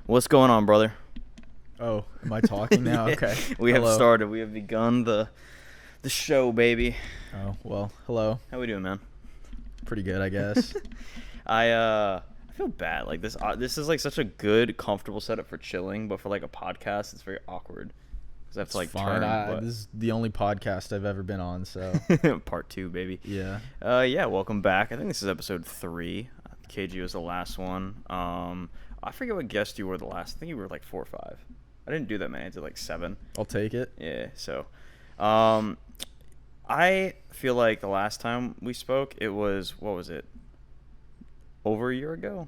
What's going on, brother? Oh, am I talking now? Yeah, Okay. We have Hello. started. We have begun the show, baby. Oh, well, hello. How we doing, man? Pretty good, I guess. I feel bad. Like this is like such a good, comfortable setup for chilling, but for like a podcast, it's very awkward because I have to like Fine. turn. This is the only podcast I've ever been on, so But part 2, baby. yeah. Yeah. Welcome back. I think this is episode 3. KG was the last one. I forget what guest you were the last. I think you were like 4 or 5. I didn't do that many. I did like 7. I'll take it. Yeah, so I feel like the last time we spoke, it was, what was it? Over a year ago?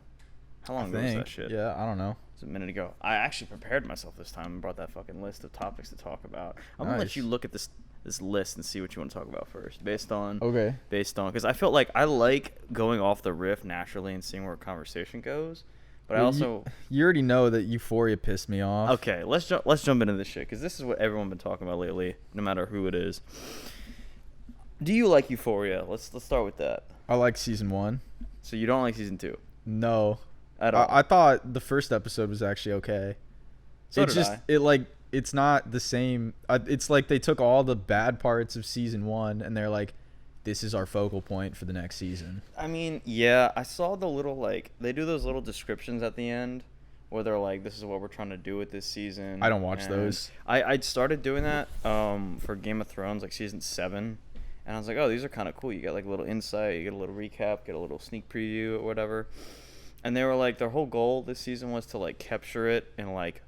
How long ago was that shit? Yeah, I don't know. It was a minute ago. I actually prepared myself this time and brought that fucking list of topics to talk about. I'm gonna let you look at this list and see what you want to talk about first, based on because I felt like I like going off the riff naturally and seeing where a conversation goes. But Well, I also you already know that Euphoria pissed me off. okay. Let's jump into this shit because this is what everyone's been talking about lately, no matter who it is. Do you like Euphoria? Let's start with that. I like season 1. So you don't like season 2 No. at all? I thought the first episode was actually okay. So did I. It's not the same. It's like they took all the bad parts of season 1 and they're like, this is our focal point for the next season. I mean, yeah, I saw the little, like, they do those little descriptions at the end where they're like, this is what we're trying to do with this season. I don't watch those. I started doing that for Game of Thrones, like season 7, and I was like, oh, these are kind of cool. You get like a little insight, you get a little recap, get a little sneak preview or whatever. And they were like, their whole goal this season was to like capture it in like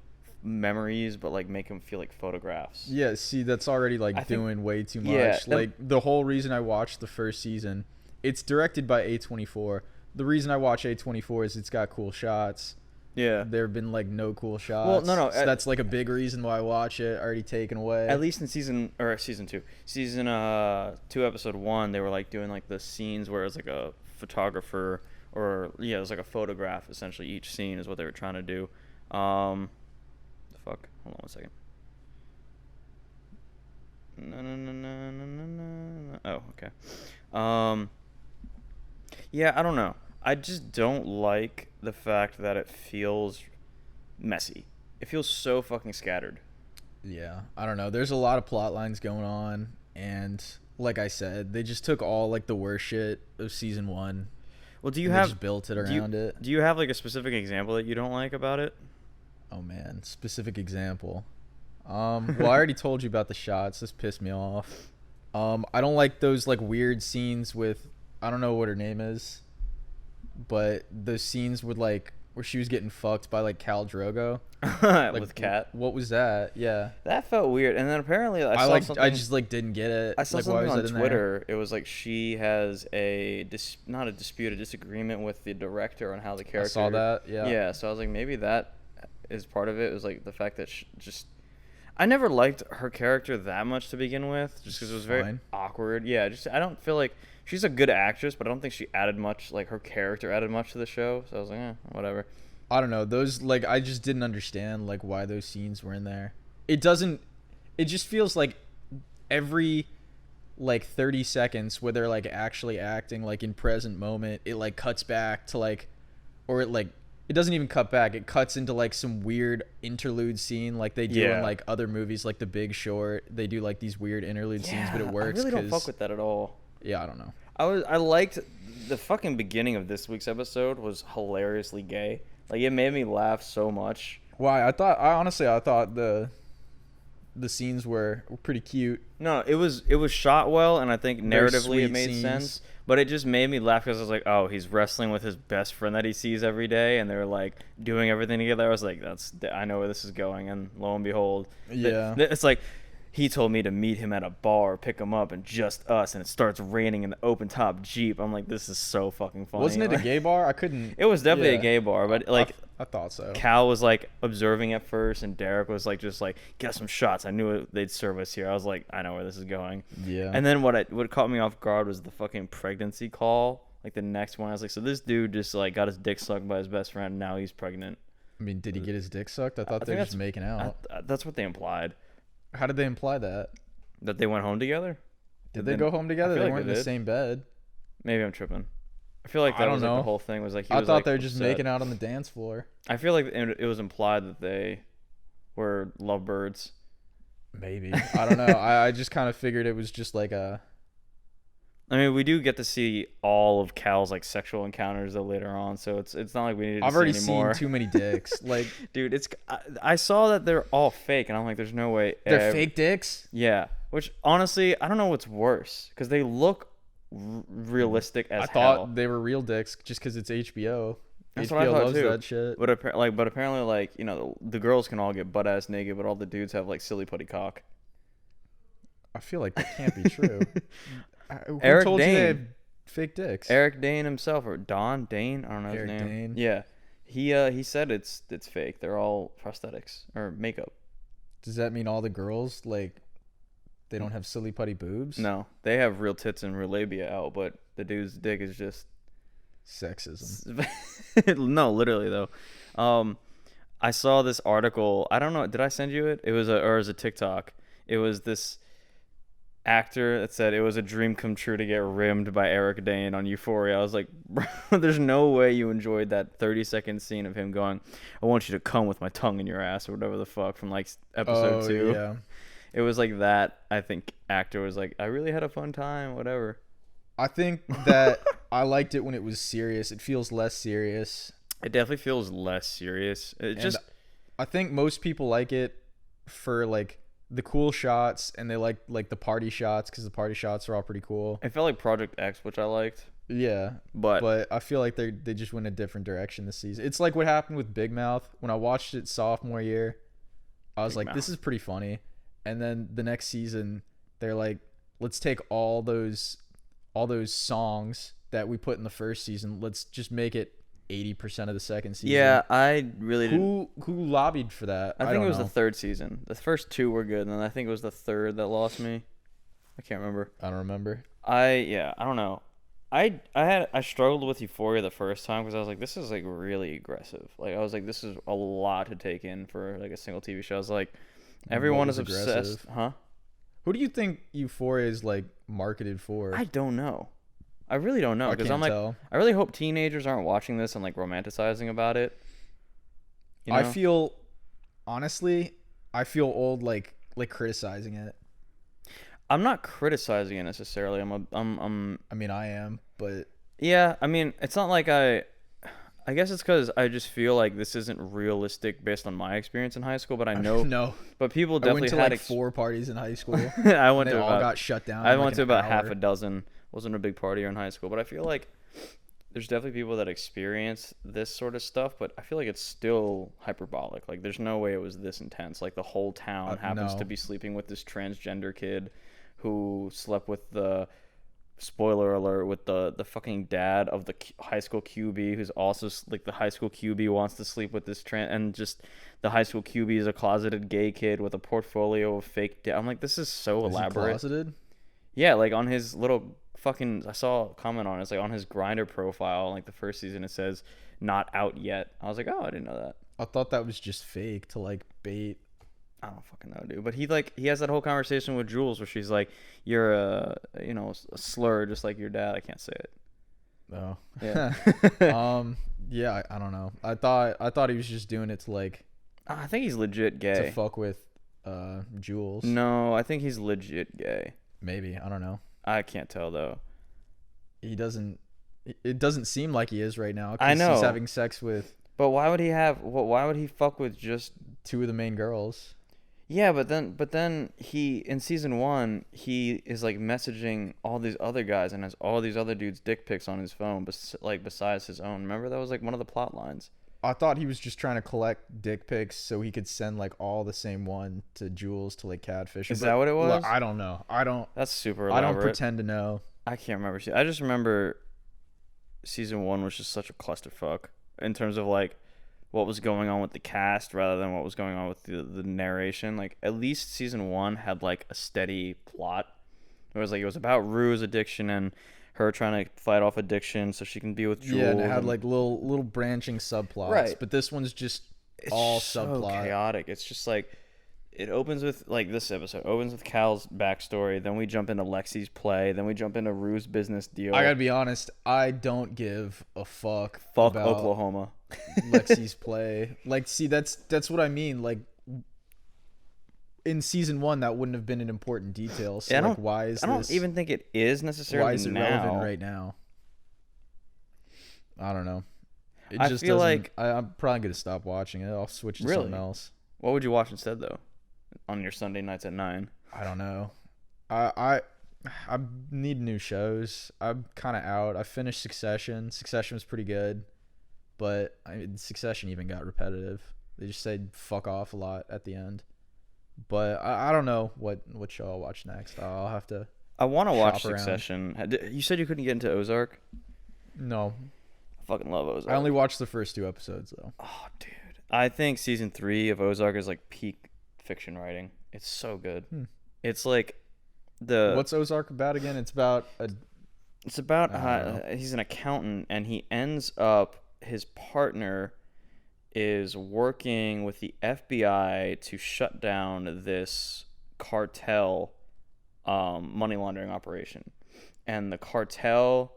memories, but like make them feel like photographs. Yeah, see, that's already like doing way too much. Yeah, like the whole reason I watched the first season, it's directed by A24. The reason I watch A24 is it's got cool shots. Yeah. There have been like no cool shots. Well, no. So that's like a big reason why I watch it. Already taken away. At least in season 2, season 2, episode 1, they were like doing like the scenes where it's like a photographer or it was like a photograph essentially. Each scene is what they were trying to do. The fuck? Hold on one second. No. Oh, okay. Yeah, I don't know. I just don't like the fact that it feels messy. It feels so fucking scattered. Yeah, I don't know. There's a lot of plot lines going on, and like I said, they just took all like the worst shit of season 1. Well, just built it around it? Do you have like a specific example that you don't like about it? Oh man, specific example. Well, I already told you about the shots. This pissed me off. I don't like those like weird scenes with, I don't know what her name is, but those scenes with like where she was getting fucked by like Khal Drogo. Like, with Kat. What was that? Yeah. That felt weird. And then apparently I just like didn't get it. I saw like, something why was on that in Twitter. It was like she has a disagreement with the director on how the character. I saw that. Yeah. Yeah. So I was like, maybe that is part of it. It was like the fact that I never liked her character that much to begin with, just because it was very awkward. Yeah. I don't feel like she's a good actress, but I don't think she added much. Like her character added much to the show. So I was like, whatever. I don't know. Those like I just didn't understand like why those scenes were in there. It just feels like every like 30 seconds where they're like actually acting like in present moment, it like cuts back to like, or it doesn't even cut back. It cuts into like some weird interlude scene like they do in like other movies like The Big Short. They do like these weird interlude scenes, but it works. I really don't fuck with that at all. Yeah, I don't know. I liked the fucking beginning of this week's episode was hilariously gay. Like it made me laugh so much. Why? I thought the scenes were pretty cute. No, it was shot well, and I think narratively it made sense. But it just made me laugh because I was like, oh, he's wrestling with his best friend that he sees every day, and they're like doing everything together. I was like, I know where this is going, and lo and behold, yeah, it's like. He told me to meet him at a bar, pick him up, and just us, and it starts raining in the open top Jeep. I'm like, this is so fucking funny. Wasn't it a gay bar? I couldn't. It was definitely a gay bar, but like I thought so. Cal was like observing at first, and Derek was like just like, get some shots. I knew they'd serve us here. I was like, I know where this is going. Yeah. And then what caught me off guard was the fucking pregnancy call. Like the next one, I was like, so this dude just like got his dick sucked by his best friend, and now he's pregnant. I mean, did he get his dick sucked? I thought they were just making out. That's what they implied. How did they imply that? That they went home together? Did they go home together? They weren't in the same bed. Maybe I'm tripping. I feel like I that don't was like know. the whole thing was like he I was thought like they were just upset. making out on the dance floor. I feel like it was implied that they were lovebirds. Maybe. I don't know. I just kind of figured it was just like a. I mean, we do get to see all of Cal's like sexual encounters though later on, so it's not like we need to I've see already any seen more. too many dicks. Like, Dude, I saw that they're all fake, and I'm like, there's no way. they're fake dicks? Yeah, which honestly, I don't know what's worse because they look realistic as I thought hell. they were real dicks just because it's HBO. That's HBO what I thought loves too. that shit. But apparently, like you know, the girls can all get butt ass naked, but all the dudes have like silly putty cock. I feel like that can't be true. Who Eric told you they Dane. have fake dicks? Eric Dane himself, or Dane, I don't know Eric his name. Dane. Yeah, he said it's fake. They're all prosthetics or makeup. Does that mean all the girls, like, they don't have silly putty boobs? No, they have real tits and real labia out, but the dude's dick is just Sexism. no, literally though. I saw this article. I don't know. Did I send you it? It was a TikTok. It was this actor that said it was a dream come true to get rimmed by Eric Dane on Euphoria. I was like, bro, there's no way you enjoyed that 30-second scene of him going, "I want you to come with my tongue in your ass" or whatever the fuck from like episode 2. Yeah. It was like that. I think actor was like, I really had a fun time. Whatever. I think that I liked it when it was serious. It feels less serious. It definitely feels less serious. I think most people like it for like the cool shots, and they like the party shots because the party shots are all pretty cool. It felt like Project X, which I liked. Yeah, but I feel like they just went a different direction this season. It's like what happened with Big Mouth when I watched it sophomore year. I was like, this is pretty funny, and then the next season they're like, let's take all those songs that we put in the first season, let's just make it 80% of the second season. Yeah, I really didn't. Who lobbied for that? I think it was know. the third season. The first 2 were good, and then I think it was the third that lost me. I can't remember. I don't remember. I don't know. I struggled with Euphoria the first time because I was like, this is like really aggressive. Like I was like, this is a lot to take in for like a single TV show. I was like, everyone is obsessed, aggressive? huh? Who do you think Euphoria is like marketed for? I don't know. I really don't know because I'm like, tell. I really hope teenagers aren't watching this and like romanticizing about it. You know? I feel, honestly, old like criticizing it. I'm not criticizing it necessarily. I mean, I am, but yeah. I mean, it's not like I guess it's because I just feel like this isn't realistic based on my experience in high school. But I know, no. But people I definitely went to had like 4 parties in high school. I went they to all about, got shut down. I in, went like, to an about hour. half a dozen. Wasn't a big partier in high school, but I feel like there's definitely people that experience this sort of stuff. But I feel like it's still hyperbolic. Like there's no way it was this intense. Like the whole town happens no. to be sleeping with this transgender kid who slept with the, spoiler alert, with the fucking dad of the high school QB, who's also like the high school QB wants to sleep with this and just the high school QB is a closeted gay kid with a portfolio of fake I'm like, this is so elaborate. Is he closeted? Yeah, like on his little fucking, I saw a comment on it. It's like on his Grindr profile, like the first season, it says not out yet. I was like, oh, I didn't know that. I thought that was just fake to like bait. I don't fucking know, dude. But he has that whole conversation with Jules where she's like, "You're a slur, just like your dad." I can't say it. Oh. Yeah. Yeah. I don't know. I thought he was just doing it to like. I think he's legit gay. To fuck with, Jules. No, I think he's legit gay. Maybe, I don't know. I can't tell though. He doesn't. It doesn't seem like he is right now. I know. He's having sex with. But why would he have? Why would he fuck with just 2 of the main girls? Yeah, but then he in season 1 he is like messaging all these other guys and has all these other dudes' dick pics on his phone, besides his own. Remember that was like one of the plot lines. I thought he was just trying to collect dick pics so he could send like all the same one to Jules to like catfish. Is that what it was? I don't know. That's super elaborate. I don't pretend to know. I can't remember. I just remember season 1 was just such a clusterfuck in terms of like what was going on with the cast rather than what was going on with the narration. Like at least season 1 had like a steady plot. It was about Rue's addiction and her trying to fight off addiction so she can be with Jules. Yeah, and it had like little branching subplots. Right. But this one's just it's all so subplot. chaotic. It's just like it opens with like this episode opens with Cal's backstory. Then we jump into Lexi's play. Then we jump into Rue's business deal. I gotta be honest. I don't give a fuck. Fuck about Oklahoma. Lexi's play. Like, see, that's what I mean. Like, in season 1, that wouldn't have been an important detail. So, Yeah, like, why is I don't this? even think it is necessarily Why is it now. relevant right now? I don't know. It I just feel doesn't. like I'm probably gonna stop watching it. I'll switch to Really? something else. What would you watch instead though? On your Sunday nights at 9. I don't know. I need new shows. I'm kind of out. I finished Succession. Succession was pretty good, but Succession even got repetitive. They just said fuck off a lot at the end. But I don't know what show I'll watch next. I'll have to. I want to watch shop around. Succession. You said you couldn't get into Ozark. No, I fucking love Ozark. I only watched the first 2 episodes though. Oh, dude. I think season 3 of Ozark is like peak fiction writing. It's so good. It's like What's Ozark about again? It's about It's about he's an accountant and he ends up his partner is working with the FBI to shut down this cartel money laundering operation. And the cartel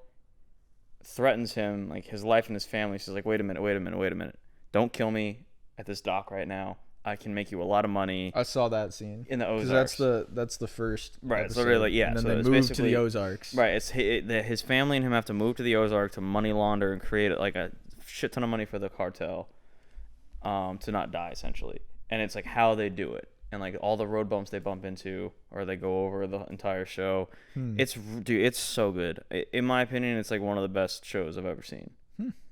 threatens him, like his life and his family. She's like, wait a minute. Don't kill me at this dock right now. I can make you a lot of money. I saw that scene in the Ozarks. That's the first. Right. Episode. So really, like, yeah. And then so they it's move to the Ozarks. Right. It's his family and him have to move to the Ozark to money launder and create like a shit ton of money for the cartel, to not die essentially. And it's like how they do it and like all the road bumps they bump into or they go over the entire show. It's so good. In my opinion, it's like one of the best shows I've ever seen.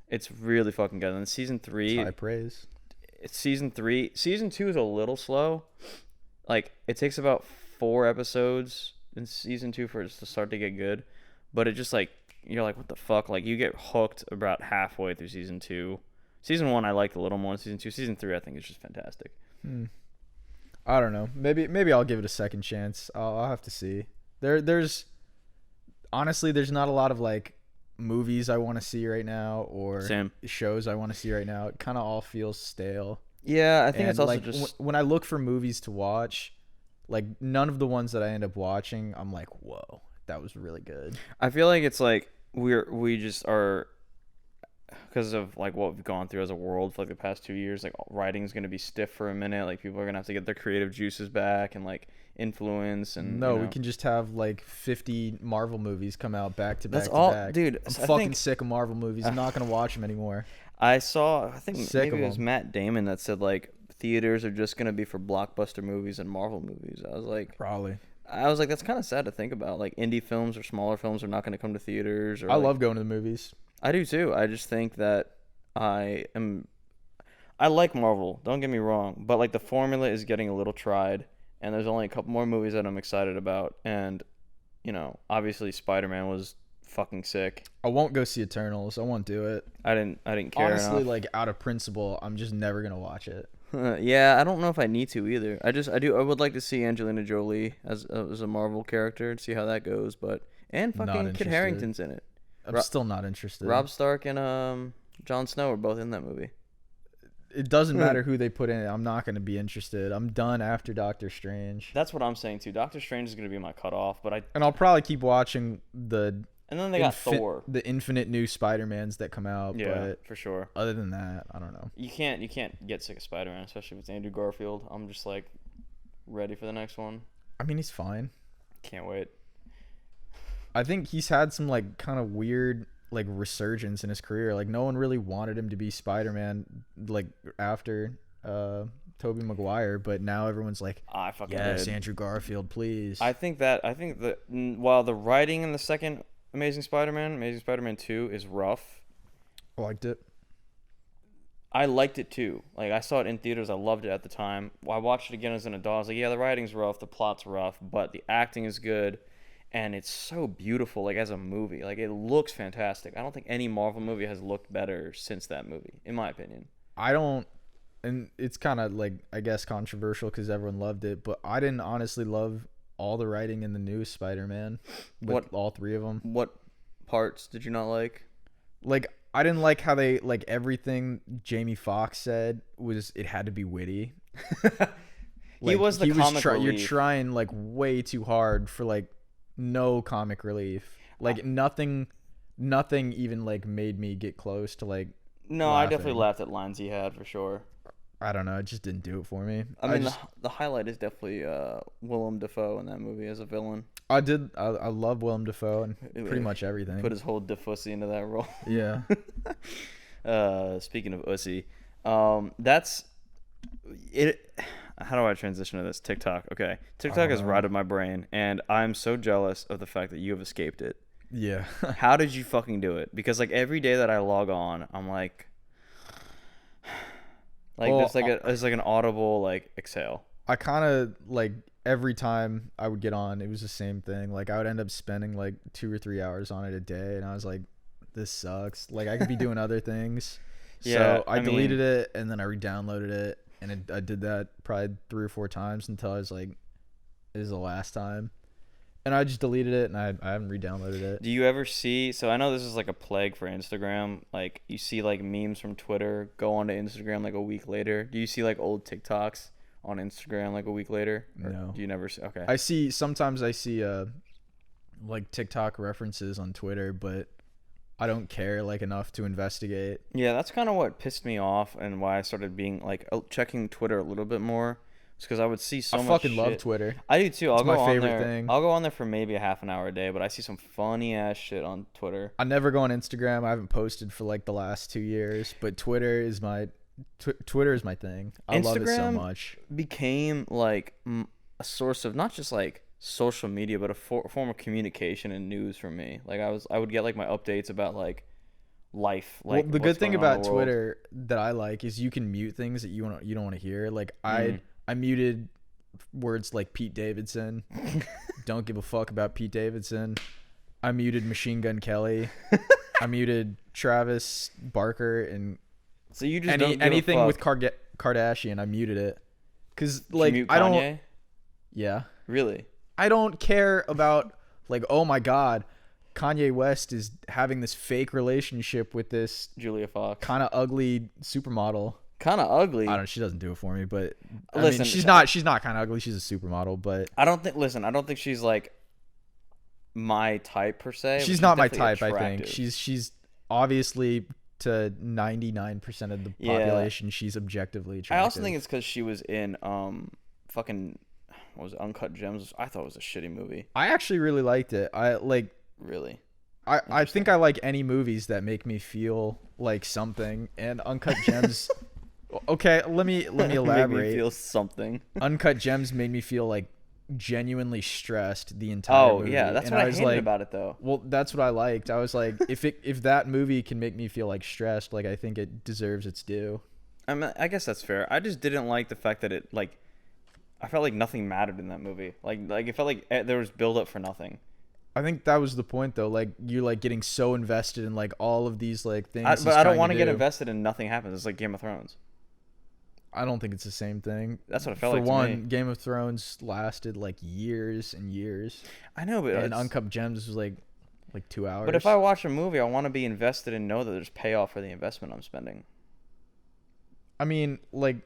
It's really fucking good. And season 3, High praise. It's season 3. Season 2 is a little slow. Like it takes about 4 episodes in season 2 for it to start to get good, but it just like you're like, what the fuck? Like you get hooked about halfway through season 2. Season 1 I liked a little more than season 2. Season 3 I think is just fantastic. I don't know. Maybe I'll give it a second chance. I'll have to see. There's honestly there's not a lot of like movies I want to see right now or Same. shows I want to see right now. It kind of all feels stale. Yeah, I think And it's also like just when I look for movies to watch, like none of the ones that I end up watching, I'm like, whoa, that was really good. I feel like it's like we just are, because of like what we've gone through as a world for like the past 2 years. Like writing is gonna be stiff for a minute. Like people are gonna have to get their creative juices back and like influence and No, we can just have like 50 Marvel movies come out back to back. That's to all, back. dude. I'm fucking sick of Marvel movies. I'm not gonna watch them anymore. I think Sick maybe of it was them. Matt Damon that said like theaters are just gonna be for blockbuster movies and Marvel movies. I was like, that's kind of sad to think about. Like indie films or smaller films are not gonna come to theaters. Or I love going to the movies. I do too. I just think that I like Marvel. Don't get me wrong, but like the formula is getting a little tried, and there's only a couple more movies that I'm excited about. And you know, obviously Spider-Man was fucking sick. I won't go see Eternals. I won't do it. I didn't care Honestly, enough. like out of principle, I'm just never gonna watch it. Yeah, I don't know if I need to either. I would like to see Angelina Jolie as a Marvel character and see how that goes. But and Not fucking Kit interested. Harington's in it. I'm still not interested. Rob Stark and Jon Snow are both in that movie. It doesn't matter who they put in it. I'm not gonna be interested. I'm done after Doctor Strange. That's what I'm saying too. Doctor Strange is gonna be my cutoff, but And I'll probably keep watching the and then they got Thor. the infinite new Spider-Mans that come out. Yeah, But for sure. other than that, I don't know. You can't get sick of Spider-Man, especially if it's Andrew Garfield. I'm just like ready for the next one. I mean, he's fine. Can't wait. I think he's had some like kind of weird like resurgence in his career. Like no one really wanted him to be Spider-Man like after Tobey Maguire, but now everyone's like, I fucking yes, did. Andrew Garfield, please. I think that while the writing in the second Amazing Spider-Man 2 is rough. I liked it. I liked it too. Like I saw it in theaters. I loved it at the time. I watched it again as an adult. I was like, yeah, the writing's rough, the plot's rough, but the acting is good, and it's so beautiful. Like as a movie, like it looks fantastic. I don't think any Marvel movie has looked better since that movie, in my opinion. I don't, and it's kind of like I guess controversial because everyone loved it, but I didn't honestly love all the writing in the new Spider-Man. All 3 of them. What parts did you not like? Like I didn't like how they like everything Jamie Foxx said was it had to be witty. He was the comic You're relief. trying like way too hard for like no comic relief. Like nothing even like made me get close to like No, I definitely laughing. laughed at lines he had for sure. I don't know, it just didn't do it for me. I mean, the highlight is definitely Willem Dafoe in that movie as a villain. I love Willem Dafoe and pretty much everything. Put his whole Defussy into that role. Yeah. Speaking of Ussy, that's it. How do I transition to this? TikTok. Okay, TikTok has rotted my brain, and I'm so jealous of the fact that you have escaped it. Yeah. How did you fucking do it? Because like every day that I log on, I'm like Well, there's like an audible like exhale. I kind of like every time I would get on, it was the same thing. Like I would end up spending like 2 or 3 hours on it a day, and I was like, this sucks. Like I could be doing other things. Yeah, So I deleted it, and then I re-downloaded it, and I did that probably 3 or 4 times until I was like, this is the last time. And I just deleted it, and I haven't re-downloaded it. Do you ever see? So I know this is like a plague for Instagram. Like you see like memes from Twitter go onto Instagram like a week later. Do you see like old TikToks on Instagram like a week later? Or No. do you never see? Okay. Sometimes I see like TikTok references on Twitter, but I don't care like enough to investigate. Yeah, that's kind of what pissed me off and why I started being like checking Twitter a little bit more. It's because I would see so much I fucking shit. love Twitter. I do too. I'll It's go my on favorite there. thing. I'll go on there for maybe a half an hour a day, but I see some funny ass shit on Twitter. I never go on Instagram. I haven't posted for like the last 2 years, but Twitter is my thing. I love it so Instagram much. Became like a source of not just like social media, but a form of communication and news for me. Like I would get like my updates about like life. Like Well, the good what's thing going on in about the world. Twitter that I like is you can mute things that you don't want to hear. Like I muted words like Pete Davidson. Don't give a fuck about Pete Davidson. I muted Machine Gun Kelly. I muted Travis Barker and So you just don't give anything a with fuck. Kardashian. I muted it because Did you like mute I don't. Kanye? Yeah, Really? I don't care about like, oh my god, Kanye West is having this fake relationship with this Julia Fox. kind of ugly supermodel. Kind of ugly. I don't. She doesn't do it for me, but I Listen, mean, she's not kind of ugly. She's a supermodel, but I don't think. Listen, I don't think she's like my type per se. but she's not my definitely type. I think attractive. she's obviously to 99% of the Yeah. population, she's objectively I attractive. also think it's because she was in fucking what was it, Uncut Gems. I thought it was a shitty movie. I actually really liked it. Really. I think I like any movies that make me feel like something, and Uncut Gems. Okay, let me Made elaborate. me feel something. Uncut Gems made me feel like genuinely stressed the entire Oh movie. yeah, that's and what I was hated like, about it though. well, that's what I liked. I was like, if that movie can make me feel like stressed, like I think it deserves its due. I guess that's fair. I just didn't like the fact that it like. I felt like nothing mattered in that movie. Like it felt like there was build up for nothing. I think that was the point though. Like you're like getting so invested in like all of these like things. But I don't want want to get invested in nothing happens. It's like Game of Thrones. I don't think it's the same thing. That's what it felt For like to one, me. Game of Thrones lasted like years and years, I know, but and Uncut Gems was like 2 hours. But if I watch a movie, I want to be invested and know that there's payoff for the investment I'm spending. I mean, like,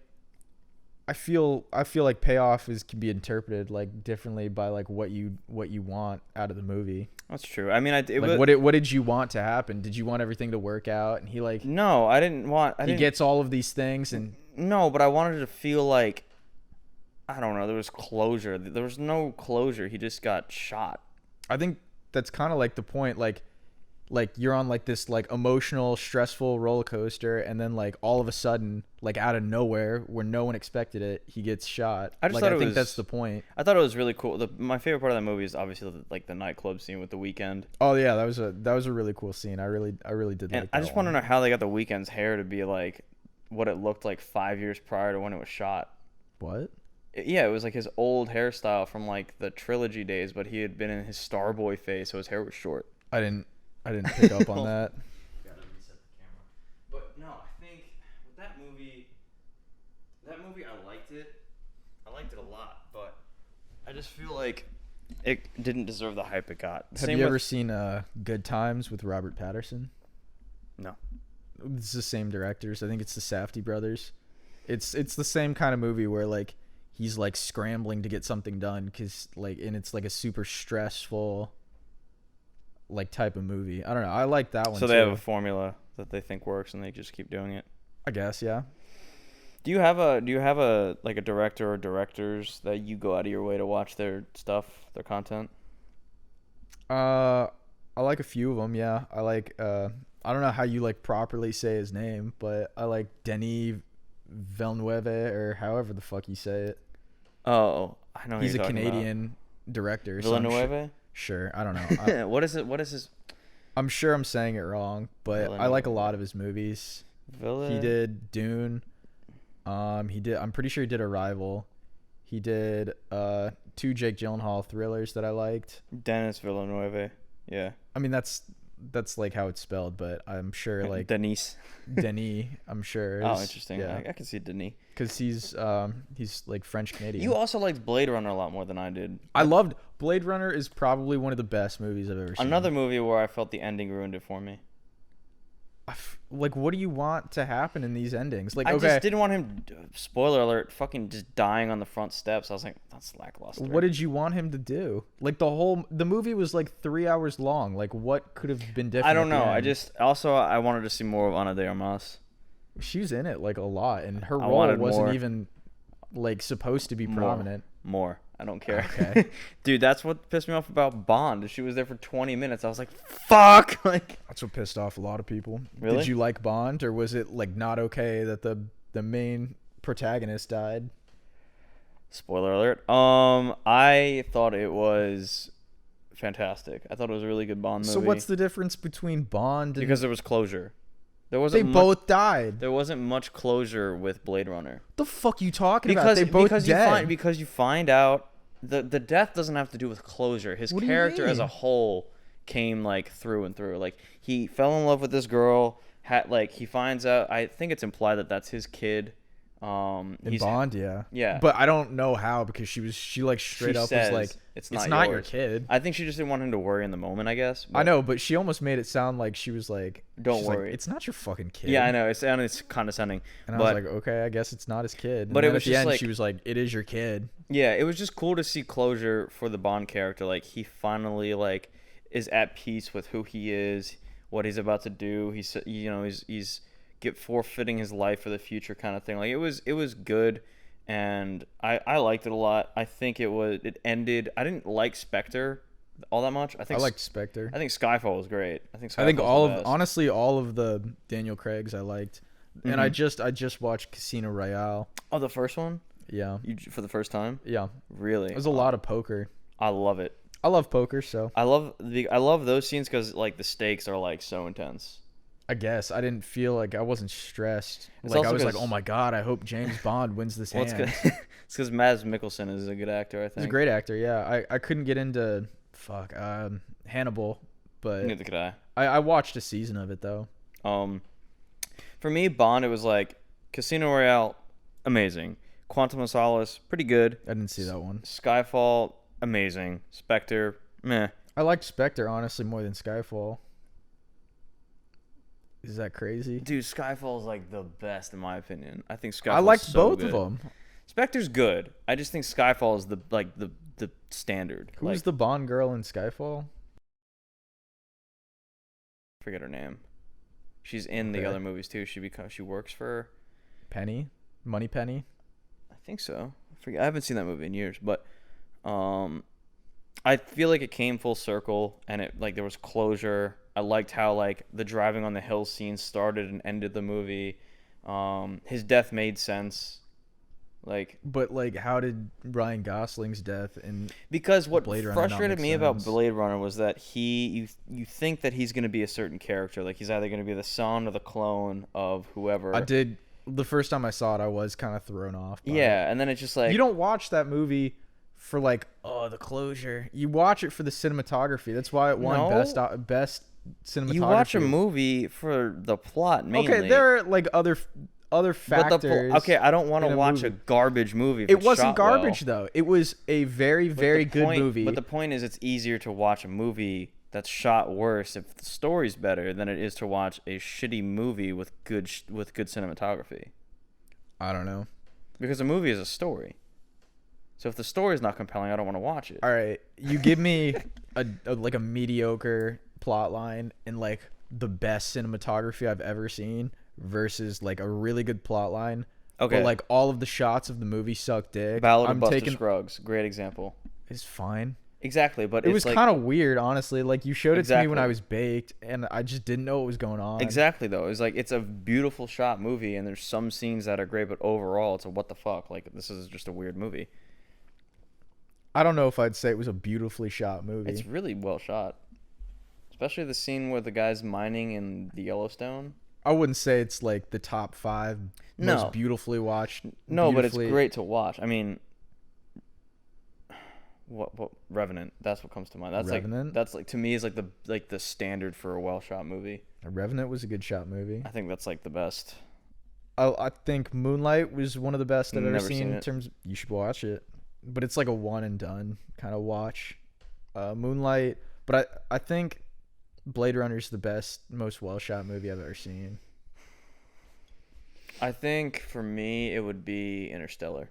I feel like payoff can be interpreted like differently by like what you want out of the movie. That's true. I mean, What did you want to happen? Did you want everything to work out? And he like no, I didn't want. he gets all of these things, and no, but I wanted to feel like I don't know. There was closure. There was no closure. He just got shot. I think that's kind of like the point. Like you're on like this like emotional, stressful roller coaster, and then like all of a sudden, like out of nowhere, where no one expected it, he gets shot. I just like thought I it think was- that's the point. I thought it was really cool. My favorite part of that movie is obviously the nightclub scene with the Weeknd. Oh yeah, that was a really cool scene. I really did And like I that just want to one. know how they got the Weeknd's hair to be like what it looked like 5 years prior to when it was shot. What? Yeah, it was like his old hairstyle from like the trilogy days, but he had been in his Starboy phase, so his hair was short. I didn't pick up on that. Gotta reset the camera. But no, I think with that movie, I liked it. I liked it a lot, but I just feel like it didn't deserve the hype it got. Have you ever seen Good Times with Robert Patterson? No. It's the same directors. I think it's the Safdie brothers. It's the same kind of movie where like he's like scrambling to get something done because like, and it's like a super stressful like type of movie. I don't know. I like that one. So they have a formula that they think works, and they just keep doing it. I guess, yeah. Do you have a like a director or directors that you go out of your way to watch their stuff, their content? I like a few of them. Yeah, I like. I don't know how you like properly say his name, but I like Denis Villeneuve or however the fuck you say it. Oh, I know. He's a Canadian director. Villeneuve. Sure, I don't know. What is it? What is his? I'm sure I'm saying it wrong, but I like a lot of his movies. He did Dune. He did. I'm pretty sure he did Arrival. He did 2 Jake Gyllenhaal thrillers that I liked. Denis Villeneuve. Yeah. I mean that's like how it's spelled, but I'm sure like Denis. I'm sure. Oh, interesting. Yeah, I can see Denis. because he's like French Canadian. You also liked Blade Runner a lot more than I did. I loved Blade Runner. Is probably one of the best movies I've ever seen. Another movie where I felt the ending ruined it for me. Like, what do you want to happen in these endings? Like, I okay, just didn't want him. Spoiler alert! Fucking just dying on the front steps. I was like, that's lackluster. what did you want him to do? Like the movie was like 3 hours long. Like, what could have been different? I don't know. at the end? I wanted to see more of Ana de Armas. She was in it like a lot, and her I role wanted wasn't more. even like supposed to be prominent. More. I don't care. Okay. Dude, that's what pissed me off about Bond. She was there for 20 minutes. I was like, fuck. Like, That's what pissed off a lot of people. Really? Did you like Bond, or was it like not okay that the main protagonist died? spoiler alert. I thought it was fantastic. I thought it was a really good Bond movie. So what's the difference between Bond and Because there was closure. There they wasn't both died? There wasn't much closure with Blade Runner. The fuck you talking about? They both dead. Because you find out the death doesn't have to do with closure. His What do you character as a mean? whole came like through and through. Like he fell in love with this girl. He finds out. I think it's implied that that's his kid. In Bond, yeah. Yeah. But I don't know how, because she like straight up says, was like, it's not your yours." kid. I think she just didn't want him to worry in the moment. I guess. I know, but she almost made it sound like she was like, Don't she's like, worry. it's not your fucking kid. Yeah, I know. It's condescending. And but, I was like, okay, I guess it's not his kid. And But it then was at the just end, like- she was like, it is your kid. Yeah, it was just cool to see closure for the Bond character. Like he finally like is at peace with who he is, what he's about to do. He's forfeiting his life for the future kind of thing. Like it was good, and I liked it a lot. I think it ended. I didn't like Spectre all that much. I liked Spectre. I think Skyfall was great. I think honestly all of the Daniel Craigs I liked. And I just watched Casino Royale. Oh, the first one? Yeah. For the first time? Yeah. Really? There's a lot of poker. I love it. I love poker, so I love those scenes because like the stakes are like so intense. I guess I didn't feel like I wasn't stressed. It's Like I also was like, 'cause- oh my god, I hope James Bond wins this Well, hand. it's because Mads Mikkelsen is a good actor. I think He's a great actor. Yeah, I couldn't get into Hannibal, but Neither could I. I watched a season of it though. For me, Bond, it was like Casino Royale, amazing. Quantum of Solace, pretty good. I didn't see that one. Skyfall, amazing. Spectre, meh. I liked Spectre honestly more than Skyfall. Is that crazy? Dude, Skyfall is like the best in my opinion. I think Skyfall. I liked so both good. of them. Spectre's good. I just think Skyfall is the standard. Who's the Bond girl in Skyfall? Forget her name. She's in the Okay. other movies too. She works for. Penny? Money Penny? I think so. I haven't seen that movie in years, but I feel like it came full circle, and it like there was closure. I liked how like the driving on the hill scene started and ended the movie. His death made sense. But like, how did Ryan Gosling's death Because what Blade Runner not frustrated make me about sense? Blade Runner was that you think that he's going to be a certain character, like he's either going to be the son or the clone of whoever. the first time I saw it, I was kind of thrown off by it. Yeah, and then it's just like You don't watch that movie for like, oh, the closure. You watch it for the cinematography. That's why it won No. best cinematography. you watch a movie for the plot mainly. Okay, there are like other But factors. okay, I don't want to in a watch a movie. garbage movie. If It it's wasn't shot garbage well. though. It was a very very good movie. But the point is, it's easier to watch a movie that's shot worse if the story's better than it is to watch a shitty movie with good cinematography. I don't know. Because a movie is a story. So if the story's not compelling, I don't want to watch it. All right, you give me a mediocre plot line and like the best cinematography I've ever seen versus like a really good plot line. Okay. But like all of the shots of the movie suck dick. Ballad I'm of Buster taking Scruggs, great example. It's fine. Exactly, but It was like, kind of weird, honestly. Like you showed it to me when Exactly. I was baked, and I just didn't know what was going on. exactly though. It's like it's a beautiful shot movie, and there's some scenes that are great, but overall, it's a what the fuck. Like this is just a weird movie. I don't know if I'd say it was a beautifully shot movie. It's really well shot, especially the scene where the guy's mining in the Yellowstone. I wouldn't say it's like the top 5 No. most beautifully watched. No, but it's beautifully- great to watch. I mean, what Revenant? That's what comes to mind. That's Revenant? like to me is like the standard for a well shot movie. Revenant was a good shot movie. I think that's like the best. I think Moonlight was one of the best I've ever Never seen seen in it. terms. You should watch it, but it's like a one and done kind of watch. Moonlight, but I think Blade Runner is the best, most well shot movie I've ever seen. I think for me it would be Interstellar.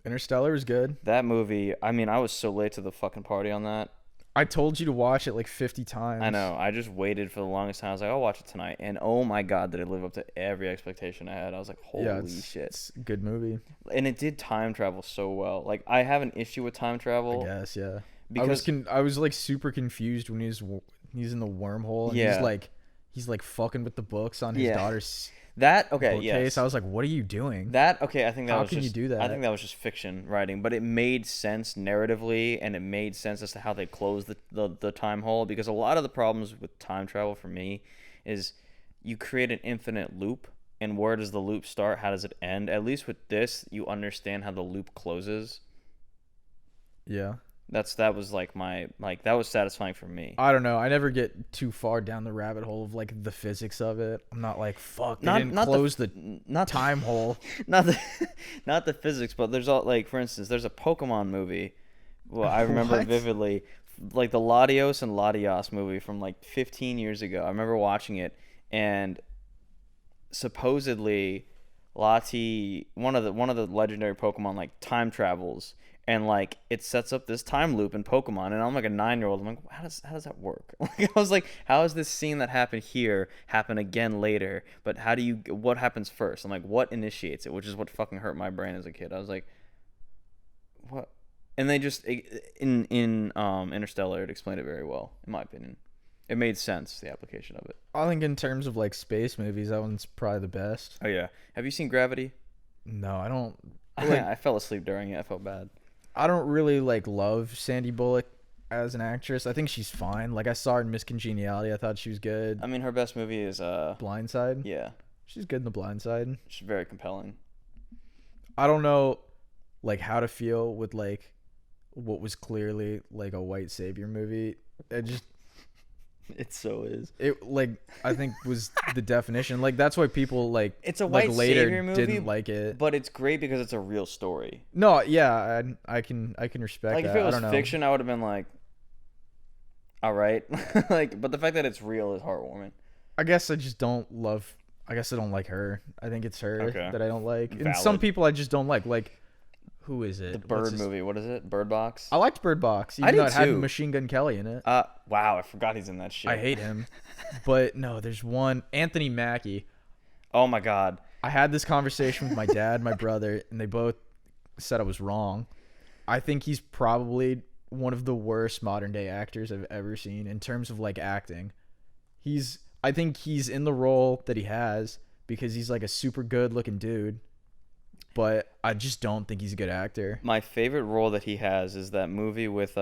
Interstellar is good. That movie. I mean, I was so late to the fucking party on that. I told you to watch it like 50 times. I know. I just waited for the longest time. I was like, I'll watch it tonight, and oh my god, did it live up to every expectation I had? I was like, holy shit! It's a good movie. And it did time travel so well. Like I have an issue with time travel. I guess, yeah. Because I was like super confused when he's in the wormhole and Yeah. he's like fucking with the books on his Yeah. daughter's that okay, bookcase. yes. I was like, what are you doing? That okay, I think that How was can you just, do that? I think that was just fiction writing, but it made sense narratively, and it made sense as to how they closed the time hole. Because a lot of the problems with time travel for me is you create an infinite loop, and where does the loop start? How does it end? At least with this, you understand how the loop closes. Yeah. That was like that was satisfying for me. I don't know. I never get too far down the rabbit hole of like the physics of it. I'm not like, fuck, they didn't close the time hole. Not the not the physics, but there's all like, for instance, there's a Pokemon movie. Well, I remember What? vividly, like the Latios and Latios movie from like 15 years ago. I remember watching it, and supposedly Lati, one of the legendary Pokemon, like time travels, and like it sets up this time loop in Pokemon, and I'm like a 9-year-old. I'm like, how does that work? Like, I was like, how is this scene that happened here happen again later? But what happens first? I'm like, what initiates it? Which is what fucking hurt my brain as a kid. I was like, what? And they just in Interstellar, it explained it very well, in my opinion. It made sense, the application of it. I think in terms of like space movies, that one's probably the best. Oh yeah, have you seen Gravity? No, I don't. I fell asleep during it. I felt bad. I don't really like love Sandy Bullock as an actress. I think she's fine. Like I saw her in Miss Congeniality. I thought she was good. I mean, her best movie is Blindside. yeah, She's good in The Blindside. she's very compelling. I don't know, like how to feel with like what was clearly like a white savior movie. It so is. It like I think was the definition. Like that's why people like It's a like white later savior movie, didn't like it. But it's great because it's a real story. No, yeah, I can respect Like that. if it I was don't know. fiction, I would have been like, all right. Like, but the fact that it's real is heartwarming. I guess I just don't love. I guess I don't like her. I think it's her Okay. that I don't like, and Valid. some people I just don't like. Like, who is it? The What's Bird his- movie. What is it? Bird Box. I liked Bird Box, even I did though it had too. Machine Gun Kelly in it. Wow, I forgot he's in that shit. I hate him, but no, there's one Anthony Mackie. Oh my god. I had this conversation with my dad, my brother, and they both said I was wrong. I think he's probably one of the worst modern day actors I've ever seen in terms of like acting. I think he's in the role that he has because he's like a super good looking dude, but I just don't think he's a good actor. My favorite role that he has is that movie with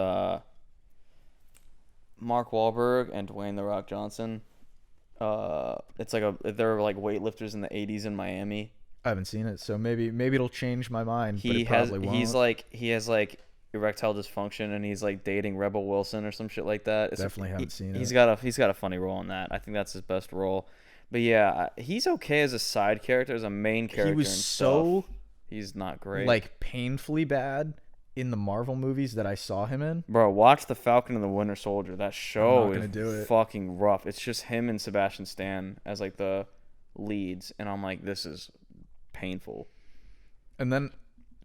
Mark Wahlberg and Dwayne The Rock Johnson. It's like they're like weightlifters in the 80s in Miami. I haven't seen it, so maybe it'll change my mind. But He it has probably won't. he has like erectile dysfunction, and he's like dating Rebel Wilson or some shit like that. Definitely haven't seen it. He's got a funny role in that. I think that's his best role. But yeah, he's okay as a side character. As a main character, He was and so stuff, he's not great. like painfully bad in the Marvel movies that I saw him in. Bro, watch The Falcon and the Winter Soldier. That show not gonna is do it. fucking rough. It's just him and Sebastian Stan as like the leads, and I'm like, this is painful. And then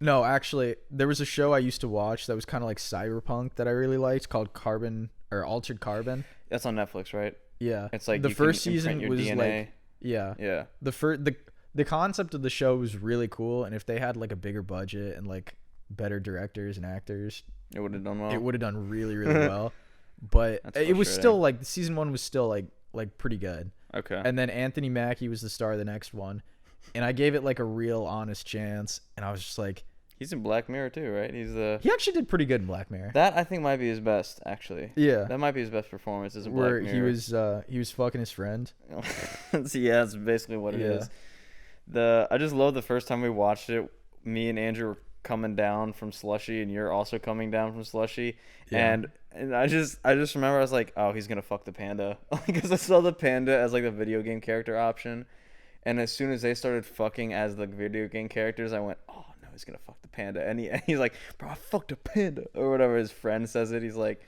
No, actually, there was a show I used to watch that was kind of like cyberpunk that I really liked called Carbon or Altered Carbon. That's on Netflix, right? Yeah. It's like The you first can imprint season your was DNA. like, yeah. Yeah. The concept of the show was really cool, and if they had like a bigger budget and like better directors and actors, It would have done well. it would have done really really well. But That's it was frustrating. still like season 1 was still like pretty good. Okay. And then Anthony Mackie was the star of the next one, and I gave it like a real honest chance, and I was just like, He's in Black Mirror too, right? He's the he actually did pretty good in Black Mirror. that I think might be his best actually. Yeah. That might be his best performance as a Black Where Mirror. he was fucking his friend. So, yeah, that's basically what it Yeah. is. I just love the first time we watched it. Me and Andrew were coming down from Slushy, and you're also coming down from Slushy. Yeah. And I just remember I was like, oh, he's gonna fuck the panda, because I saw the panda as like the video game character option, and as soon as they started fucking as the video game characters, I went, oh no, he's gonna fuck the panda, and he's like, bro, I fucked a panda or whatever his friend says it. He's like,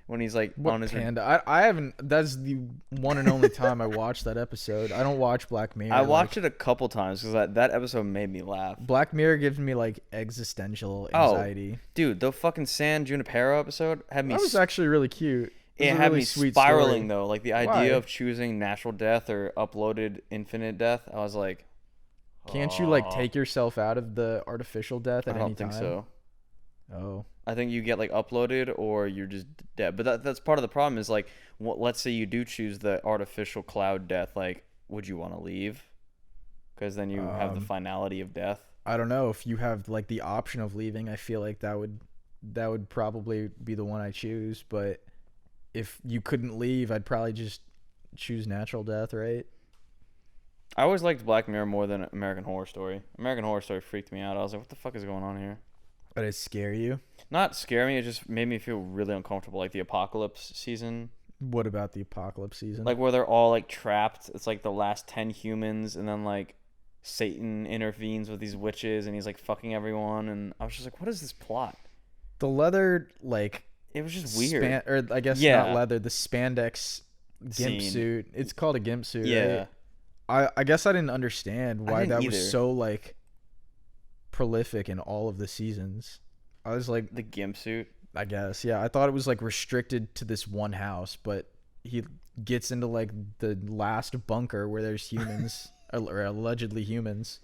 when he's like What on his panda? I haven't. That's the one and only time I watched that episode. I don't watch Black Mirror. I watched it a couple times because that episode made me laugh. Black Mirror gives me like existential anxiety. Dude, the fucking San Junipero episode had me. That was actually really cute. It was a had really me sweet spiraling story. though. Like the Why? idea of choosing natural death or uploaded infinite death. I was like, Can't you like take yourself out of the artificial death at I any don't time? think so. Oh. I think you get like uploaded or you're just dead. But that's part of the problem is like, let's say you do choose the artificial cloud death. Like, would you want to leave? Because then you have the finality of death. I don't know, if you have like the option of leaving, I feel like that would probably be the one I choose. But if you couldn't leave, I'd probably just choose natural death, right? I always liked Black Mirror more than American Horror Story. American Horror Story freaked me out. I was like, what the fuck is going on here? But it scare you? Not scare me, it just made me feel really uncomfortable. Like the Apocalypse season. What about the Apocalypse season? Like where they're all like trapped. It's like the last 10 humans, and then like Satan intervenes with these witches and he's like fucking everyone, and I was just like, what is this plot? the leather, like, It was just weird. or I guess Yeah. not leather, the spandex gimp Scene. suit. It's called a gimp suit, Yeah. right? I guess I didn't understand why didn't that either. was so like prolific in all of the seasons. I was like, The gimp suit. I guess, yeah. I thought it was like restricted to this one house, but he gets into like the last bunker where there's humans or allegedly humans.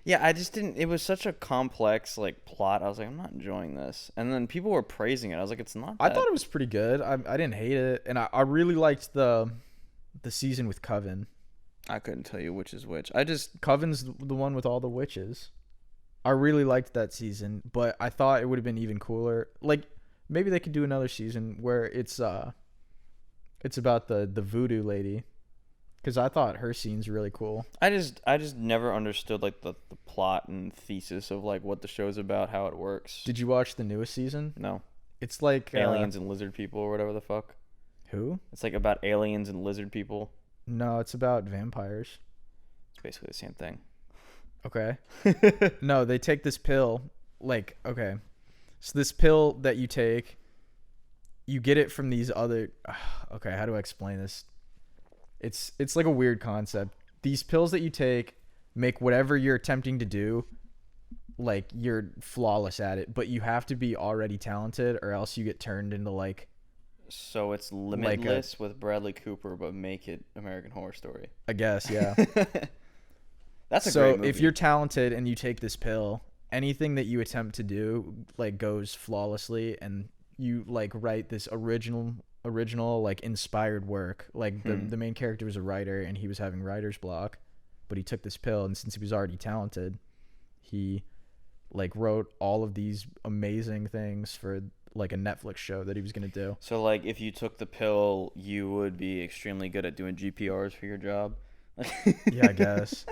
Yeah, I just didn't. It was such a complex like plot. I was like, I'm not enjoying this. And then people were praising it. I was like, it's not. I that- thought it was pretty good. I didn't hate it, and I really liked the season with Coven. I couldn't tell you which is which. Coven's the one with all the witches. I really liked that season, but I thought it would have been even cooler. Like maybe they could do another season where it's about the voodoo lady, because I thought her scene's really cool. I just never understood like the plot and thesis of like what the show's about, how it works. Did you watch the newest season? No. It's like Aliens and lizard people or whatever the fuck. Who? It's like about aliens and lizard people. No, it's about vampires. It's basically the same thing. Okay. No, they take this pill. Like, okay. So this pill that you take, you get it from these other. Okay, how do I explain this? It's like a weird concept. These pills that you take make whatever you're attempting to do, like you're flawless at it, but you have to be already talented, or else you get turned into like. So it's Limitless with Bradley Cooper, but make it American Horror Story. I guess, yeah. That's a So great movie. if you're talented and you take this pill, anything that you attempt to do like goes flawlessly, and you like write this original like inspired work. Like the main character was a writer and he was having writer's block, but he took this pill, and since he was already talented, he like wrote all of these amazing things for like a Netflix show that he was gonna do. So like if you took the pill, you would be extremely good at doing GPRs for your job. Yeah, I guess.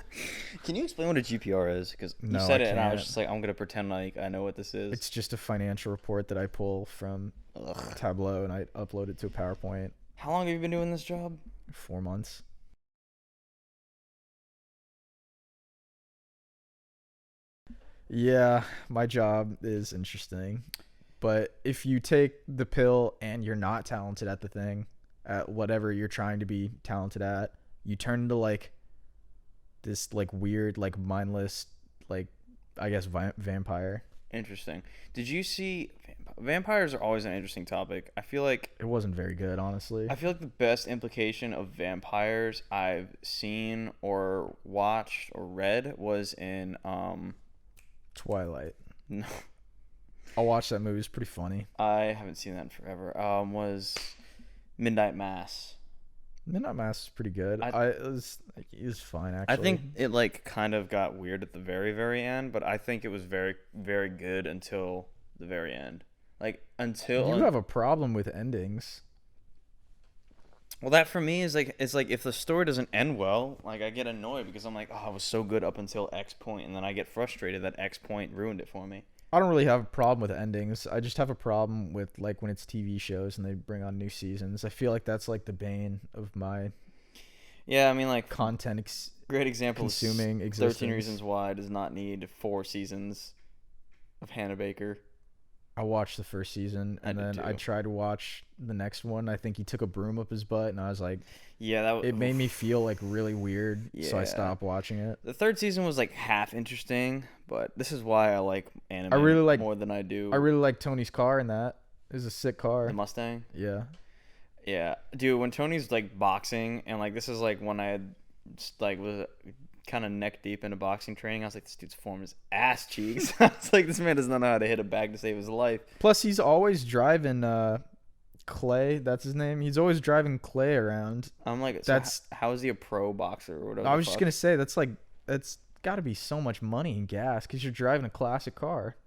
Can you explain what a GPR is? Because you No, said I it, and I was can't. just like, I'm gonna pretend like I know what this is. It's just a financial report that I pull from Tableau and I upload it to a PowerPoint. How long have you been doing this job? 4 months. Yeah, my job is interesting. But if you take the pill and you're not talented at the thing, at whatever you're trying to be talented at, you turn into like this like weird, like mindless, like I guess vampire. Interesting. Did you see vampires are always an interesting topic. It wasn't very good, honestly. I feel like the best implication of vampires I've seen or watched or read was in Twilight. no, I watched that movie. It's pretty funny. I haven't seen that in forever. Was Midnight Mass. Midnight Mass is pretty good. It was fine actually. I think it like kind of got weird at the very, very end, but I think it was very, very good until the very end. Like until you have a problem with endings. well, that for me is like it's like if the story doesn't end well, like I get annoyed because I'm like, oh, I was so good up until X point, and then I get frustrated that X point ruined it for me. I don't really have a problem with endings. I just have a problem with like when it's TV shows and they bring on new seasons. I feel like that's like the bane of my Yeah, I mean like content great example consuming is existence. 13 Reasons Why does not need 4 seasons of Hannah Baker. I watched the first season and then I tried to watch the next one. I think he took a broom up his butt and I was like, yeah, it made me feel like really weird, so I Yeah. stopped watching it. The third season was like half interesting, but this is why I like anime more than I do. I really like Tony's car in that. It was a sick car. The Mustang. Yeah. Yeah, dude. When Tony's like boxing, and like this is like when I had just, like was kind of neck deep into boxing training, I was like, this dude's form is ass cheeks. I was like, this man does not know how to hit a bag to save his life. Plus, he's always driving Clay. That's his name. He's always driving Clay around. I'm like, how is he a pro boxer or whatever? I was just gonna say that's got to be so much money in gas because you're driving a classic car.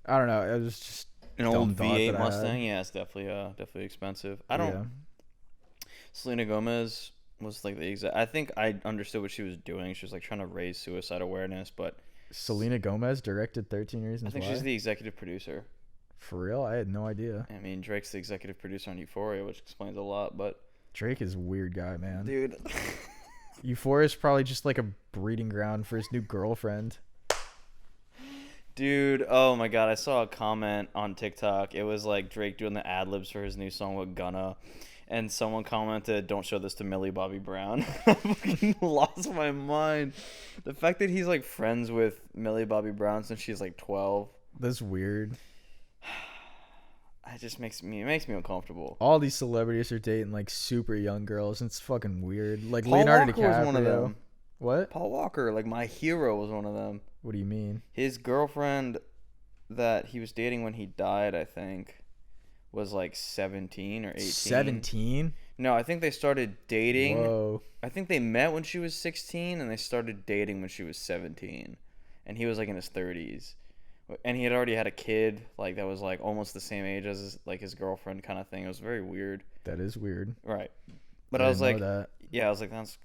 I don't know. It was just an old V8 Mustang. Yeah, it's definitely expensive. I don't. Yeah. Selena Gomez was like the exact. I think I understood what she was doing. She was like trying to raise suicide awareness, but Selena Gomez directed 13 Reasons I think Why? she's the executive producer. For real? I had no idea. I mean, Drake's the executive producer on Euphoria, which explains a lot. But Drake is a weird guy, man. dude, Euphoria is probably just like a breeding ground for his new girlfriend. dude, oh my god, I saw a comment on TikTok. It was like Drake doing the ad libs for his new song with Gunna. And someone commented, "Don't show this to Millie Bobby Brown." I fucking lost my mind. The fact that he's like friends with Millie Bobby Brown since she's like 12. That's weird. It just makes me uncomfortable. All these celebrities are dating like super young girls. And it's fucking weird. Like Paul Leonardo Walker DiCaprio. was one of them. What? Paul Walker, like my hero, was one of them. What do you mean? His girlfriend that he was dating when he died, I think, was like 17 or 18. 17? No, I think they started dating. Whoa. I think they met when she was 16 and they started dating when she was 17. And he was like in his 30s. And he had already had a kid like that was like almost the same age as his girlfriend kind of thing. It was very weird. That is weird. Right. But I was like, that. yeah, I was like, that's,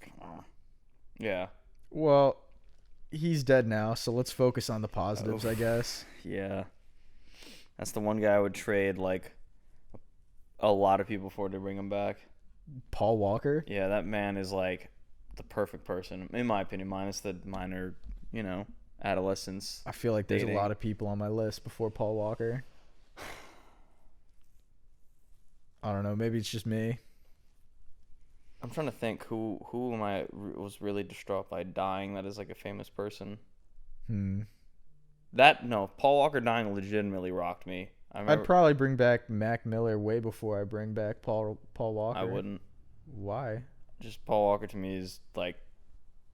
yeah. Well, he's dead now, so let's focus on the positives, I guess. Yeah. That's the one guy I would trade like a lot of people for to bring him back. Paul Walker? Yeah, that man is like the perfect person, in my opinion, minus the minor, adolescence. I feel like there's dating. a lot of people on my list before Paul Walker. I don't know. Maybe it's just me. I'm trying to think who was really distraught by dying that is like a famous person. Paul Walker dying legitimately rocked me. I'd probably bring back Mac Miller way before I bring back Paul Walker. I wouldn't. Why? Just Paul Walker to me is like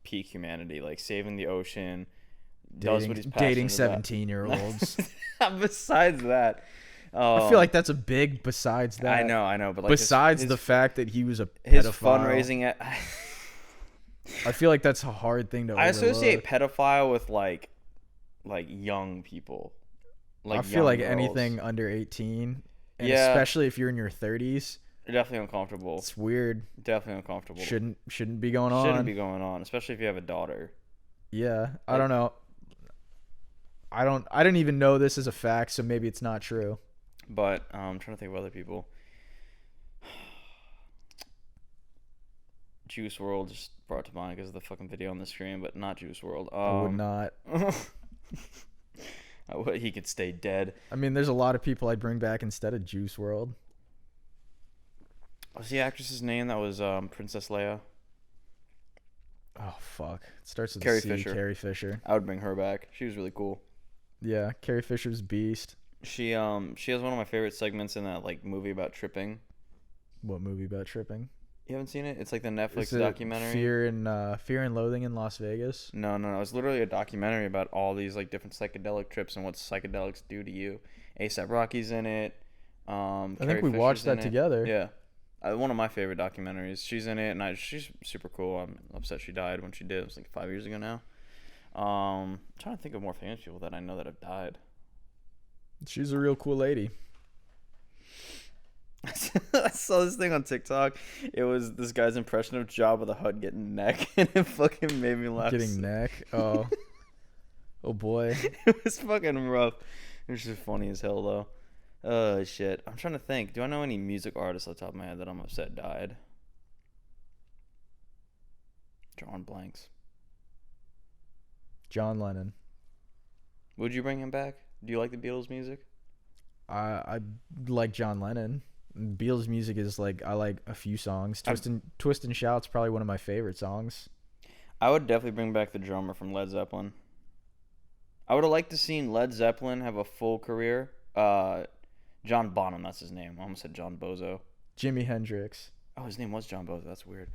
peak humanity, like saving the ocean, does what he's passionate dating about. 17-year-olds. Besides that, I feel like that's a big besides that. I know, but like besides the fact that he was a pedophile, his fundraising. I feel like that's a hard thing to overlook. I associate pedophile with like young people. I feel like girls. anything under 18, and especially if you're in your 30s, definitely uncomfortable. It's weird. Definitely uncomfortable. Shouldn't be going on. Shouldn't be going on, especially if you have a daughter. Yeah, I don't know. I didn't even know this as a fact, so maybe it's not true. But I'm trying to think of other people. Juice WRLD just brought to mind because of the fucking video on the screen, but not Juice WRLD. I would not. He could stay dead. I mean, there's a lot of people I'd bring back instead of Juice WRLD. What's the actress's name that was Princess Leia? Oh, fuck. It starts with Carrie C. Fisher. Carrie Fisher. I would bring her back. She was really cool. Yeah, Carrie Fisher's beast. She has one of my favorite segments in that like movie about tripping. What movie about tripping? You haven't seen it? It's like the Netflix Is it documentary. Fear and Loathing in Las Vegas? No. It's literally a documentary about all these like different psychedelic trips and what psychedelics do to you. A$AP Rocky's in it. I Carrie think we Fisher's watched in that it. together. Yeah, one of my favorite documentaries. She's in it, and she's super cool. I'm upset she died when she did. It was like 5 years ago now. I'm trying to think of more famous people that I know that have died. She's a real cool lady. I saw this thing on TikTok. It was this guy's impression of Jabba the Hutt getting neck, and it fucking made me laugh. Getting neck? Oh. Oh, boy. It was fucking rough. It was just funny as hell, though. Oh, shit. I'm trying to think. Do I know any music artists off the top of my head that I'm upset died? Drawing blanks. John Lennon. Would you bring him back? Do you like the Beatles music? I like John Lennon. Beatles music is like, I like a few songs. Twist and Shout's probably one of my favorite songs. I would definitely bring back the drummer from Led Zeppelin. I would have liked to seen Led Zeppelin have a full career. John Bonham, that's his name. I almost said John Bozo. Jimi Hendrix. Oh, his name was John Bozo. That's weird.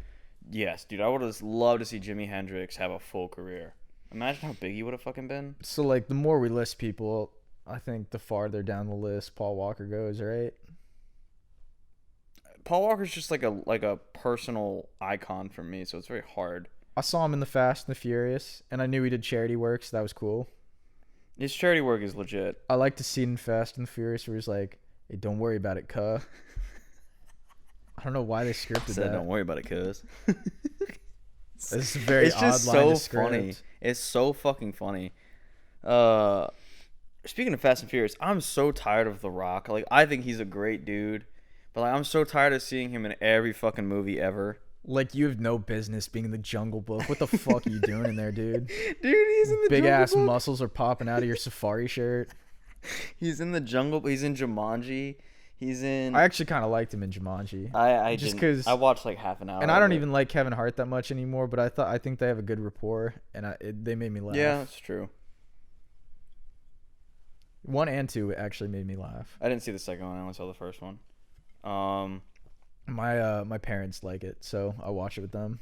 Yes, dude, I would have loved to see Jimi Hendrix have a full career. Imagine how big he would have fucking been. So, like, the more we list people, I think the farther down the list Paul Walker goes, right? Paul Walker's just like a personal icon for me, so it's very hard. I saw him in the Fast and the Furious, and I knew he did charity work, so that was cool. His charity work is legit. I like to see in Fast and the Furious where he's like, hey, don't worry about it, cuh. I don't know why they scripted that. Don't worry about it, cuz. It's a very it's odd just line so to script. funny. It's so fucking funny. Speaking of Fast and Furious, I'm so tired of The Rock. Like, I think he's a great dude, but like, I'm so tired of seeing him in every fucking movie ever. Like, you have no business being in the Jungle Book. What the fuck are you doing in there, dude? Dude, he's in the Big Jungle ass Book. muscles are popping out of your safari shirt. He's in the Jungle. He's in Jumanji. He's in. I actually kind of liked him in Jumanji. I just didn't- 'cause- I watched like half an hour. And I don't of it. even like Kevin Hart that much anymore, but I think they have a good rapport, and they made me laugh. Yeah, that's true. 1 and 2 actually made me laugh. I didn't see the second one. I only saw the first one. My parents like it, so I watch it with them.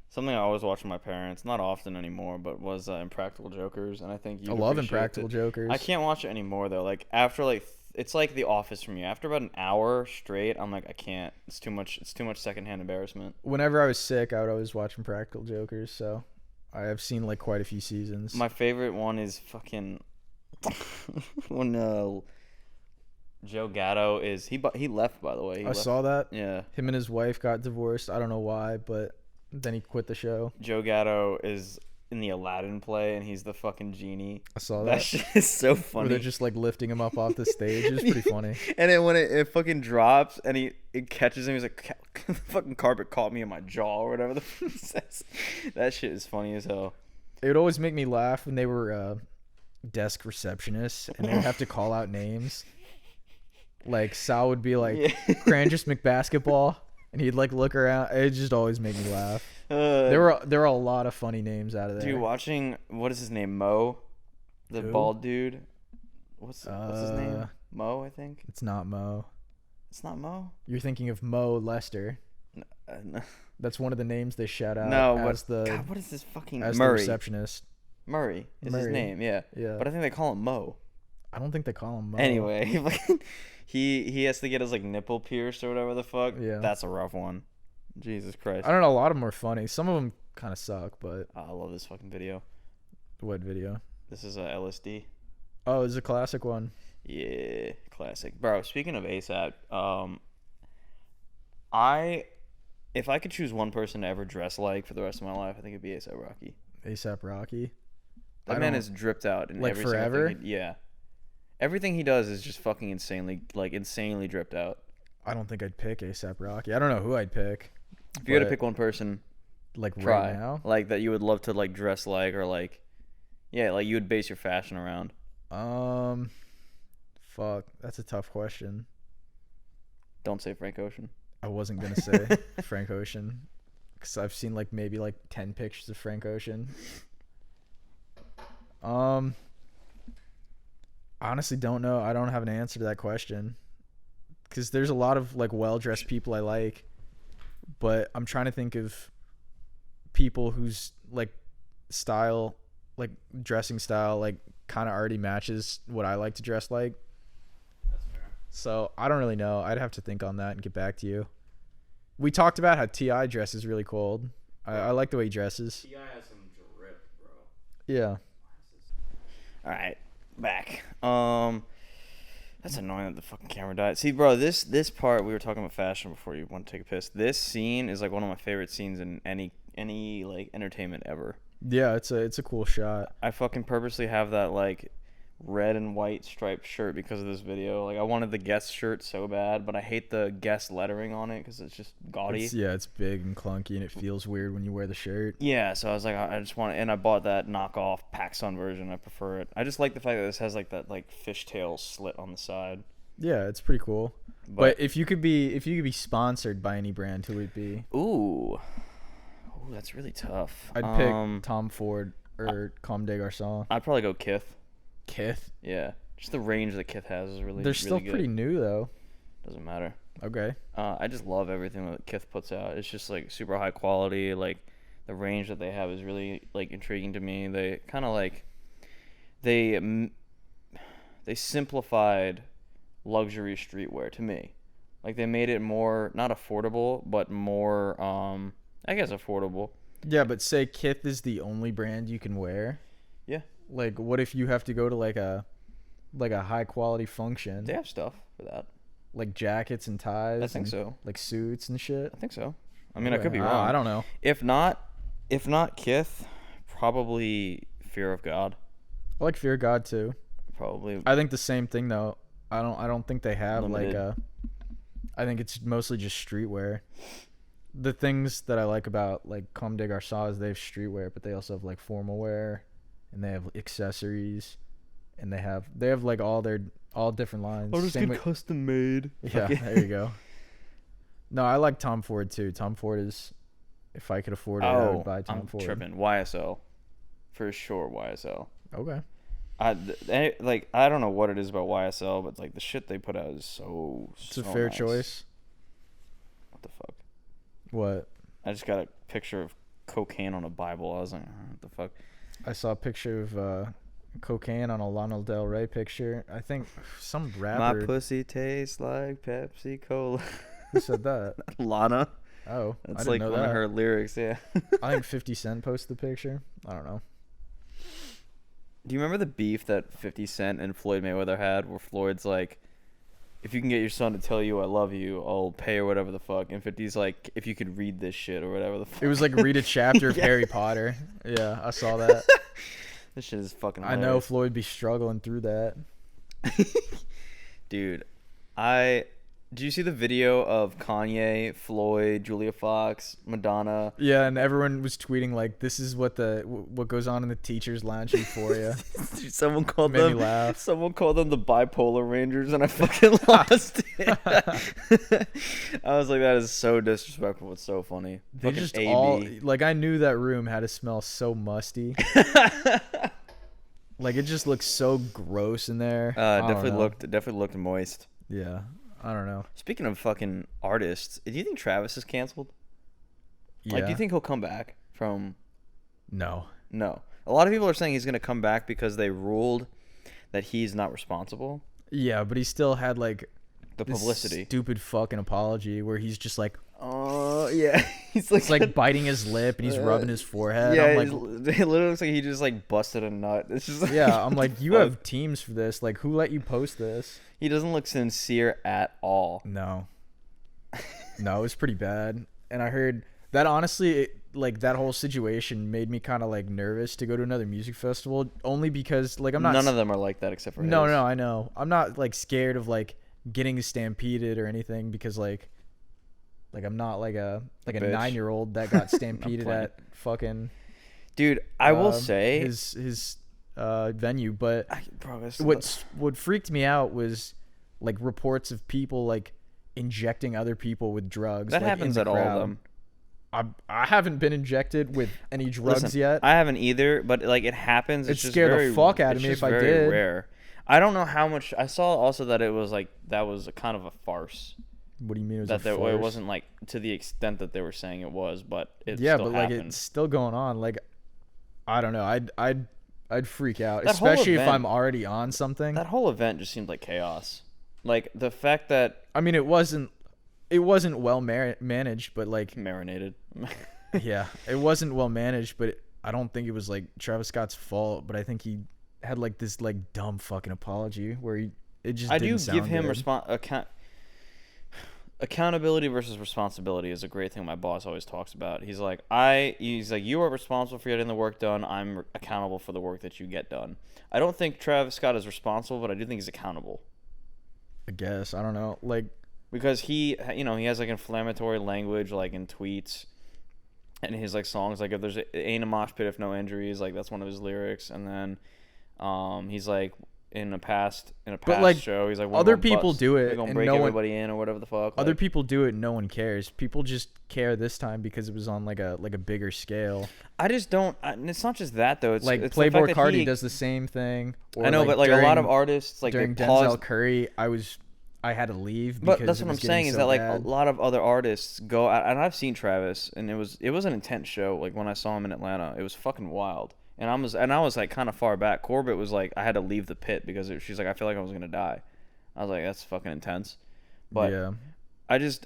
Something I always watch with my parents, not often anymore, but was Impractical Jokers, and I think you. I love Impractical Jokers. I can't watch it anymore though. Like after it's like The Office for me. After about an hour straight, I'm like I can't. It's too much. It's too much secondhand embarrassment. Whenever I was sick, I would always watch Impractical Jokers, so I have seen like quite a few seasons. My favorite one is fucking when Joe Gatto is he left, by the way. I saw that. Yeah. Him and his wife got divorced. I don't know why, but then he quit the show. Joe Gatto is in the Aladdin play, and he's the fucking genie. I saw That that. shit is so Where funny. they're just like lifting him up off the stage. It was pretty funny. And then when it fucking drops, and it catches him, he's like, the fucking carpet caught me in my jaw, or whatever the fuck he says. That shit is funny as hell. It would always make me laugh when they were desk receptionists and they would have to call out names. Like Sal would be like, Crandus McBasketball, and he'd like look around. It just always made me laugh. There were a lot of funny names out of there. Dude, watching, what is his name, Mo, the Who? bald dude. What's his name? Mo, I think. It's not Mo. It's not Mo. You're thinking of Mo Lester. No, That's one of the names they shout out. no as but the God, what is this fucking as the Murray? receptionist. Murray is his Murray. name, yeah. Yeah. But I think they call him Mo. I don't think they call him Mo. Anyway, he has to get his like nipple pierced or whatever the fuck. Yeah. That's a rough one. Jesus Christ. I don't know. A lot of them are funny. Some of them kind of suck, but I love this fucking video. what video? This is a LSD. Oh, it's a classic one. Yeah, classic. Bro, speaking of ASAP, if I could choose one person to ever dress like for the rest of my life, I think it'd be ASAP Rocky. A$AP Rocky. That I man don't- is dripped out in like every forever? single thing. Yeah. Everything he does is just fucking insanely dripped out. I don't think I'd pick A$AP Rocky. I don't know who I'd pick. If you had to but, pick one person, like try right now, like that you would love to like dress like, or like, yeah, like you would base your fashion around. fuck, that's a tough question. Don't say Frank Ocean. I wasn't gonna say Frank Ocean because I've seen like maybe like 10 pictures of Frank Ocean. I honestly don't know. I don't have an answer to that question. Because there's a lot of like well-dressed people I like, but I'm trying to think of people whose like style, like dressing style, like kind of already matches what I like to dress like. That's fair. So I don't really know. I'd have to think on that and get back to you. We talked about how T.I. dresses really cold. I like the way he dresses. T.I. has some drip, bro. Yeah. All right, back. That's annoying that the fucking camera died. See, bro, this part, we were talking about fashion before you want to take a piss. This scene is like one of my favorite scenes in any like entertainment ever. Yeah, it's a cool shot. I fucking purposely have that like red and white striped shirt because of this video. Like I wanted the Guess shirt so bad, but I hate the Guess lettering on it because it's just gaudy. It's big and clunky and it feels weird when you wear the shirt. Yeah, so I was like, I just want it, and I bought that knockoff PacSun version. I prefer it. I just like the fact that this has like that like fishtail slit on the side. Yeah, it's pretty cool. But if you could be sponsored by any brand, who would it be? Ooh, that's really tough. I'd pick Tom Ford or Comme des Garçons. I'd probably go Kith. Kith? Yeah, just the range that Kith has is really. They're really still good. pretty new though. Doesn't matter. Okay. I just love everything that Kith puts out. It's just like super high quality. Like the range that they have is really like intriguing to me. They kind of like they simplified luxury streetwear to me. Like they made it more not affordable, but more I guess affordable. Yeah, but say Kith is the only brand you can wear. Yeah. Like, what if you have to go to like a high quality function? They have stuff for that. Like jackets and ties. I think so. Like suits and shit. I think so. I mean, I could be wrong. I don't know. If not Kith, probably Fear of God. I like Fear of God too. Probably. I think the same thing though. I don't think they have Limited. I think it's mostly just streetwear. The things that I like about like Comme des Garçons is they have streetwear, but they also have like formal wear, and they have accessories, and they have like all different lines. I'll just Same get with, custom made. yeah, there you go. No, I like Tom Ford too. Tom Ford is, if I could afford it, I would buy Tom I'm Ford. tripping. YSL, for sure. YSL. Okay. I don't know what it is about YSL, but like the shit they put out is so. It's a fair nice. choice. What the fuck? What? I just got a picture of cocaine on a Bible. I was like, what the fuck? I saw a picture of cocaine on a Lana Del Rey picture. I think some rapper. My pussy tastes like Pepsi Cola. Who said that? Lana. Oh, I That's didn't like know one that. of her lyrics. Yeah. I think 50 Cent posted the picture. I don't know. Do you remember the beef that 50 Cent and Floyd Mayweather had, where Floyd's like, if you can get your son to tell you I love you, I'll pay or whatever the fuck. And 50's like, if you could read this shit or whatever the fuck. It was like read a chapter of Yeah. Harry Potter. Yeah, I saw that. This shit is fucking I know hilarious. Floyd be struggling through that. Dude, did you see the video of Kanye, Floyd, Julia Fox, Madonna? Yeah, and everyone was tweeting like, "This is what goes on in the teachers' lounge euphoria." Dude, someone called Made me them. laugh. Someone called them the bipolar Rangers, and I fucking lost it. I was like, that is so disrespectful. It's so funny. They Fucking just AB. all like, I knew that room had to smell so musty. Like it just looks so gross in there. I don't know. Definitely looked moist. Yeah, I don't know. Speaking of fucking artists, do you think Travis is canceled? Yeah. Like, do you think he'll come back from? No. No. A lot of people are saying he's gonna come back because they ruled that he's not responsible. Yeah, but he still had like The this publicity. stupid fucking apology where he's just like, Oh yeah, he's like, it's like biting his lip and he's rubbing his forehead. Yeah, I'm it like, literally looks like he just like busted a nut. It's just like, yeah, I'm like, you fuck? have teams for this. Like, who let you post this? He doesn't look sincere at all. No, it was pretty bad. And I heard that honestly, like that whole situation made me kind of like nervous to go to another music festival, only because like I'm not. None of them are like that except for No, his. I know. I'm not like scared of like getting stampeded or anything because like I'm not like a bitch. 9-year-old that got stampeded playing. at fucking. Dude, I will say his venue, but bro, what freaked me out was like reports of people like injecting other people with drugs. that like, happens in at the all of crowd. them. I haven't been injected with any drugs Listen, yet. I haven't either, but like it happens. It'd It's just scare the very, fuck out of it's me just if I very did. Rare. I don't know how much. I saw also that it was like that was a kind of a farce. What do you mean it was That a there, farce? it wasn't like to the extent that they were saying it was, but it Yeah, still but like happened. it's still going on. Like I don't know. I'd freak out, That whole especially if event- I'm already on something. That whole event just seemed like chaos. Like the fact that I mean, it wasn't well managed, but like marinated. yeah, it wasn't well managed, but I don't think it was like Travis Scott's fault, but I think he had like this like dumb fucking apology where it just I didn't do sound give him good. accountability versus responsibility is a great thing my boss always talks about. He's like, you are responsible for getting the work done. I'm accountable for the work that you get done. I don't think Travis Scott is responsible, but I do think he's accountable. I guess I don't know. Like Because he has like inflammatory language like in tweets and his like songs, like if there's ain't a mosh pit if no injuries, like that's one of his lyrics. And then he's like in a past like, show, he's like, other people do it we're gonna and break no one- everybody in or whatever the fuck. other Like, people do it, and no one cares. People just care this time because it was on like a bigger scale. I just don't. It's not just that though. It's Like it's Playboi the fact that Carti does the same thing. Or I know, but like a lot of artists, like during they Denzel pause. Curry, I had to leave. But Because that's it what I'm was getting saying is so that like bad. a lot of other artists go out, and I've seen Travis, and it was an intense show. Like when I saw him in Atlanta, it was fucking wild. And I was like kind of far back. Corbett was like, I had to leave the pit because she's like, I feel like I was gonna die. I was like, that's fucking intense. But yeah. I just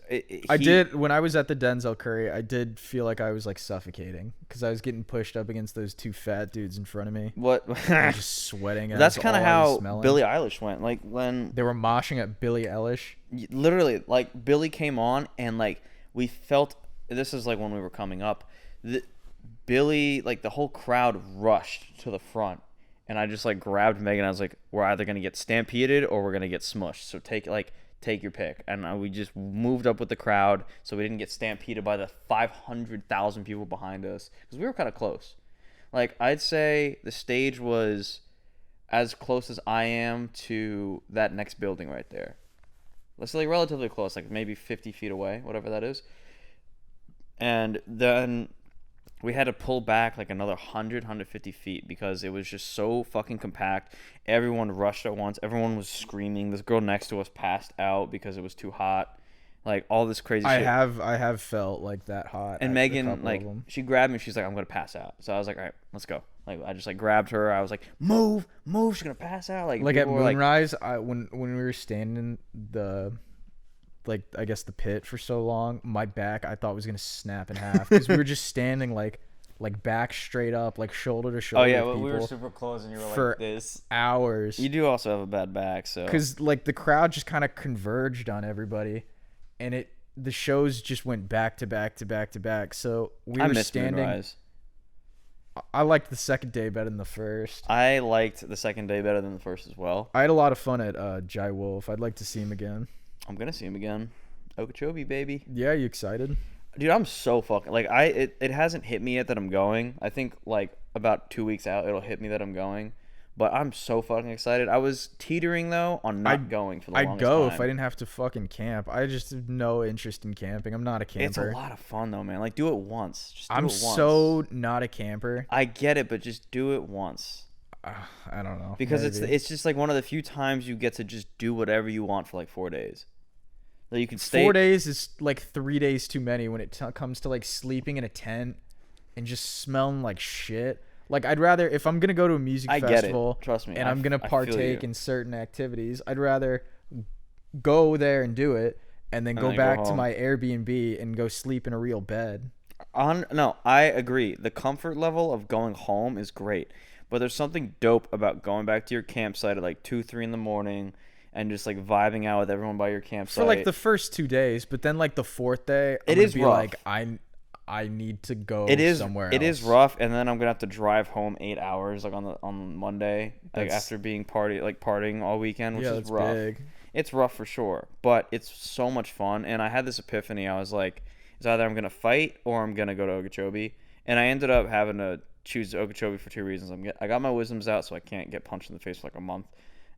I did when I was at the Denzel Curry. I did feel like I was like suffocating because I was getting pushed up against those two fat dudes in front of me. What? I was just sweating. That's kind of all I was how smelling. Billie Eilish went. Like when They were moshing at Billie Eilish. literally like Billie came on and like we felt this is like when we were coming up. Billie, like the whole crowd rushed to the front, and I just like grabbed Megan. I was like, we're either gonna get stampeded or we're gonna get smushed. So take your pick. And we just moved up with the crowd so we didn't get stampeded by the 500,000 people behind us because we were kind of close. Like I'd say the stage was as close as I am to that next building right there. Let's say like relatively close, like maybe 50 feet away, whatever that is. And then we had to pull back like another 150 feet because it was just so fucking compact. Everyone rushed at once. Everyone was screaming. This girl next to us passed out because it was too hot. Like all this crazy shit. I have felt like that hot. And at a Megan, couple like, of them. she grabbed me. She's like, I'm going to pass out. So I was like, all right, let's go. Like, I just, like, grabbed her. I was like, move. She's going to pass out. Like at people were, Moonrise, when we were standing in the, like, I guess the pit for so long, my back I thought was gonna snap in half because we were just standing like back straight up, like shoulder to shoulder. Oh, yeah, with well, we were people super close, and you were for like this. hours. You do also have a bad back, so. Because like the crowd just kind of converged on everybody, and the shows just went back to back to back to back. So we I were missed standing. Moonrise. I liked the second day better than the first. I liked the second day better than the first as well. I had a lot of fun at Jai Wolf. I'd like to see him again. I'm going to see him again. Okeechobee, baby. Yeah, you excited? Dude, I'm so fucking like it hasn't hit me yet that I'm going. I think like about 2 weeks out it'll hit me that I'm going. But I'm so fucking excited. I was teetering though on not going for the longest I'd go time. if I didn't have to fucking camp. I just have no interest in camping. I'm not a camper. It's a lot of fun though, man. Like do it once. Just do I'm it once. so not a camper. I get it, but just do it once. I don't know. Because maybe. it's just like one of the few times you get to just do whatever you want for like 4 days. Like you can stay 4 days is like 3 days too many when it comes to like sleeping in a tent and just smelling like shit. Like I'd rather, if I'm gonna go to a music festival, Trust me, and I'm gonna I feel partake you. in certain activities, I'd rather go there and do it, and then go back to home. my Airbnb and go sleep in a real bed. No, I agree. The comfort level of going home is great, but there's something dope about going back to your campsite at like 2, 3 in the morning and just like vibing out with everyone by your campsite For like the first 2 days, but then like the fourth day, It I'm is gonna be rough. like I need to go somewhere else. It is rough, and then I'm gonna have to drive home 8 hours like on Monday, like That's- after being partying all weekend, which Yeah, is that's rough. big. It's rough for sure, but it's so much fun. And I had this epiphany. I was like, it's either I'm gonna fight or I'm gonna go to Okeechobee, and I ended up having to choose Okeechobee for 2 reasons. I got my wisdoms out, so I can't get punched in the face for like a month,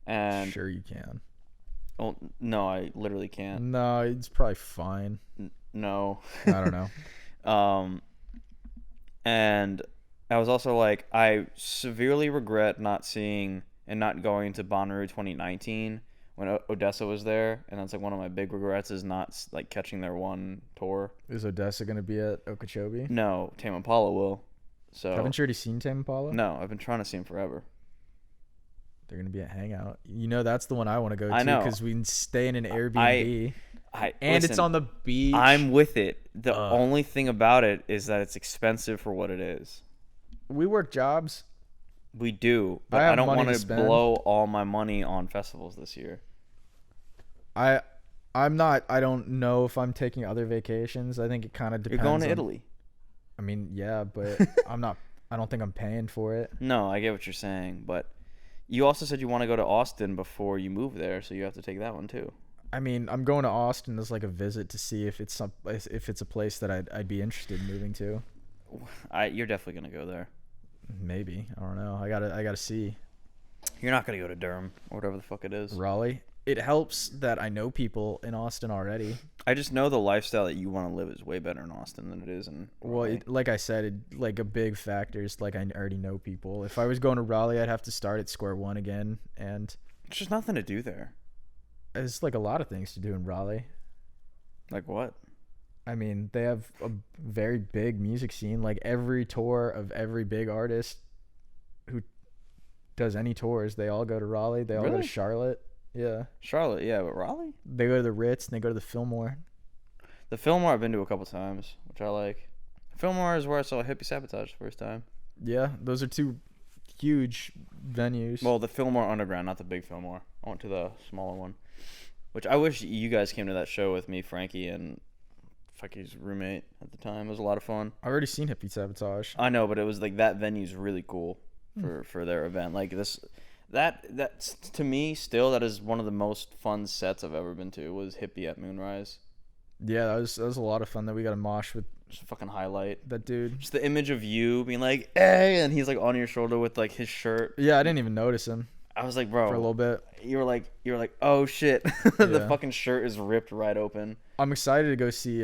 and Sure you can. well, no, I literally can't. No, it's probably fine. No. I don't know. And I was also like, I severely regret not seeing and not going to Bonnaroo 2019 when Odessa was there, and that's like one of my big regrets is not like catching their one tour. Is Odessa gonna be at Okeechobee? No, Tame Impala will. So Haven't you already seen Tame Impala? No, I've been trying to see them forever. They're gonna be at Hangout. You know that's the one I want to go to I know. because we can stay in an Airbnb. And listen, it's on the beach. I'm with it. The only thing about it is that it's expensive for what it is. We work jobs. We do, but I don't want to blow all my money on festivals this year. I'm not. I don't know if I'm taking other vacations. I think it kind of depends. You're going to Italy. I mean, yeah, but I'm not. I don't think I'm paying for it. No, I get what you're saying, but you also said you want to go to Austin before you move there, so you have to take that one too. I mean, I'm going to Austin as like a visit to see if it's a place that I'd be interested in moving to. You're definitely gonna go there. Maybe. I don't know. I gotta see. You're not gonna go to Durham or whatever the fuck it is. Raleigh. It helps that I know people in Austin already. I just know the lifestyle that you want to live is way better in Austin than it is in Raleigh. Well, like I said, like a big factor is like I already know people. If I was going to Raleigh, I'd have to start at square one again, and there's just nothing to do there. There's like a lot of things to do in Raleigh. Like what? I mean, they have a very big music scene. Like every tour of every big artist who does any tours, they all go to Raleigh. They all go to Charlotte. Yeah. Charlotte, yeah, but Raleigh? They go to the Ritz and they go to the Fillmore. The Fillmore I've been to a couple times, which I like. Fillmore is where I saw Hippie Sabotage the first time. Yeah, those are two huge venues. Well, the Fillmore Underground, not the big Fillmore. I went to the smaller one, which I wish you guys came to that show with me, Frankie, and Frankie's roommate at the time. It was a lot of fun. I've already seen Hippie Sabotage. I know, but it was like that venue's really cool for their event. Like this, that's to me still that is one of the most fun sets I've ever been to. Was Hippie at Moonrise. Yeah, that was a lot of fun. That we got a mosh with. Just a fucking highlight. That dude. Just the image of you being like, hey, and he's like on your shoulder with like his shirt. Yeah, I didn't even notice him. I was like, bro, for a little bit. You were like, oh shit, the fucking shirt is ripped right open. I'm excited to go see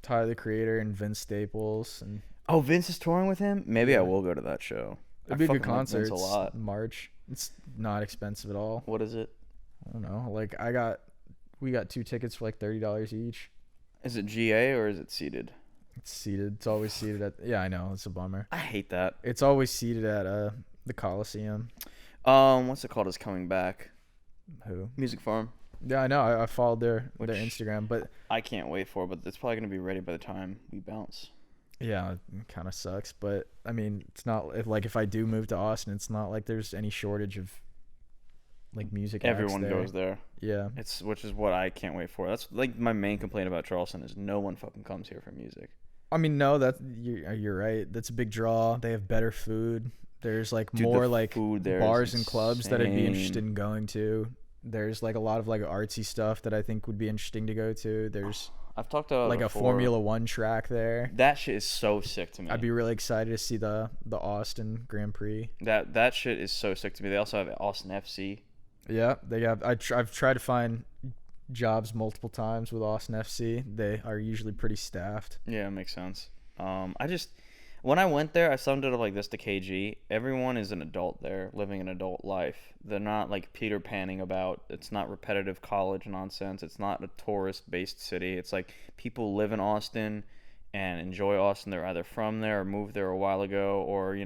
Tyler the Creator and Vince Staples and. Oh, Vince is touring with him. Maybe I will go to that show. It'd be a good concert. Vince a lot. March. It's not expensive at all. What is it? I don't know. Like we got 2 tickets for like $30 each. Is it GA or is it seated? It's seated. It's always seated at. Yeah, I know. It's a bummer. I hate that. It's always seated at the Coliseum. What's it called? Is coming back. Who? Music Farm. Yeah, I know. I followed their Instagram, but I can't wait for it. But it's probably gonna be ready by the time we bounce. Yeah, it kind of sucks, but I mean, it's not if I do move to Austin, it's not like there's any shortage of like music. Everyone goes there. Yeah, which is what I can't wait for. That's like my main complaint about Charleston is no one fucking comes here for music. I mean, no, you're right. That's a big draw. They have better food. There's like more like bars and clubs that I'd be interested in going to. There's like a lot of like artsy stuff that I think would be interesting to go to. There's I've talked about like before. A Formula One track there. That shit is so sick to me. I'd be really excited to see the Austin Grand Prix. That shit is so sick to me. They also have Austin FC. Yeah, they have. I've tried to find jobs multiple times with Austin FC. They are usually pretty staffed. Yeah, it makes sense. When I went there, I summed it up like this to KG. Everyone is an adult there, living an adult life. They're not like Peter Panning about. It's not repetitive college nonsense. It's not a tourist-based city. It's like people live in Austin and enjoy Austin. They're either from there or moved there a while ago, or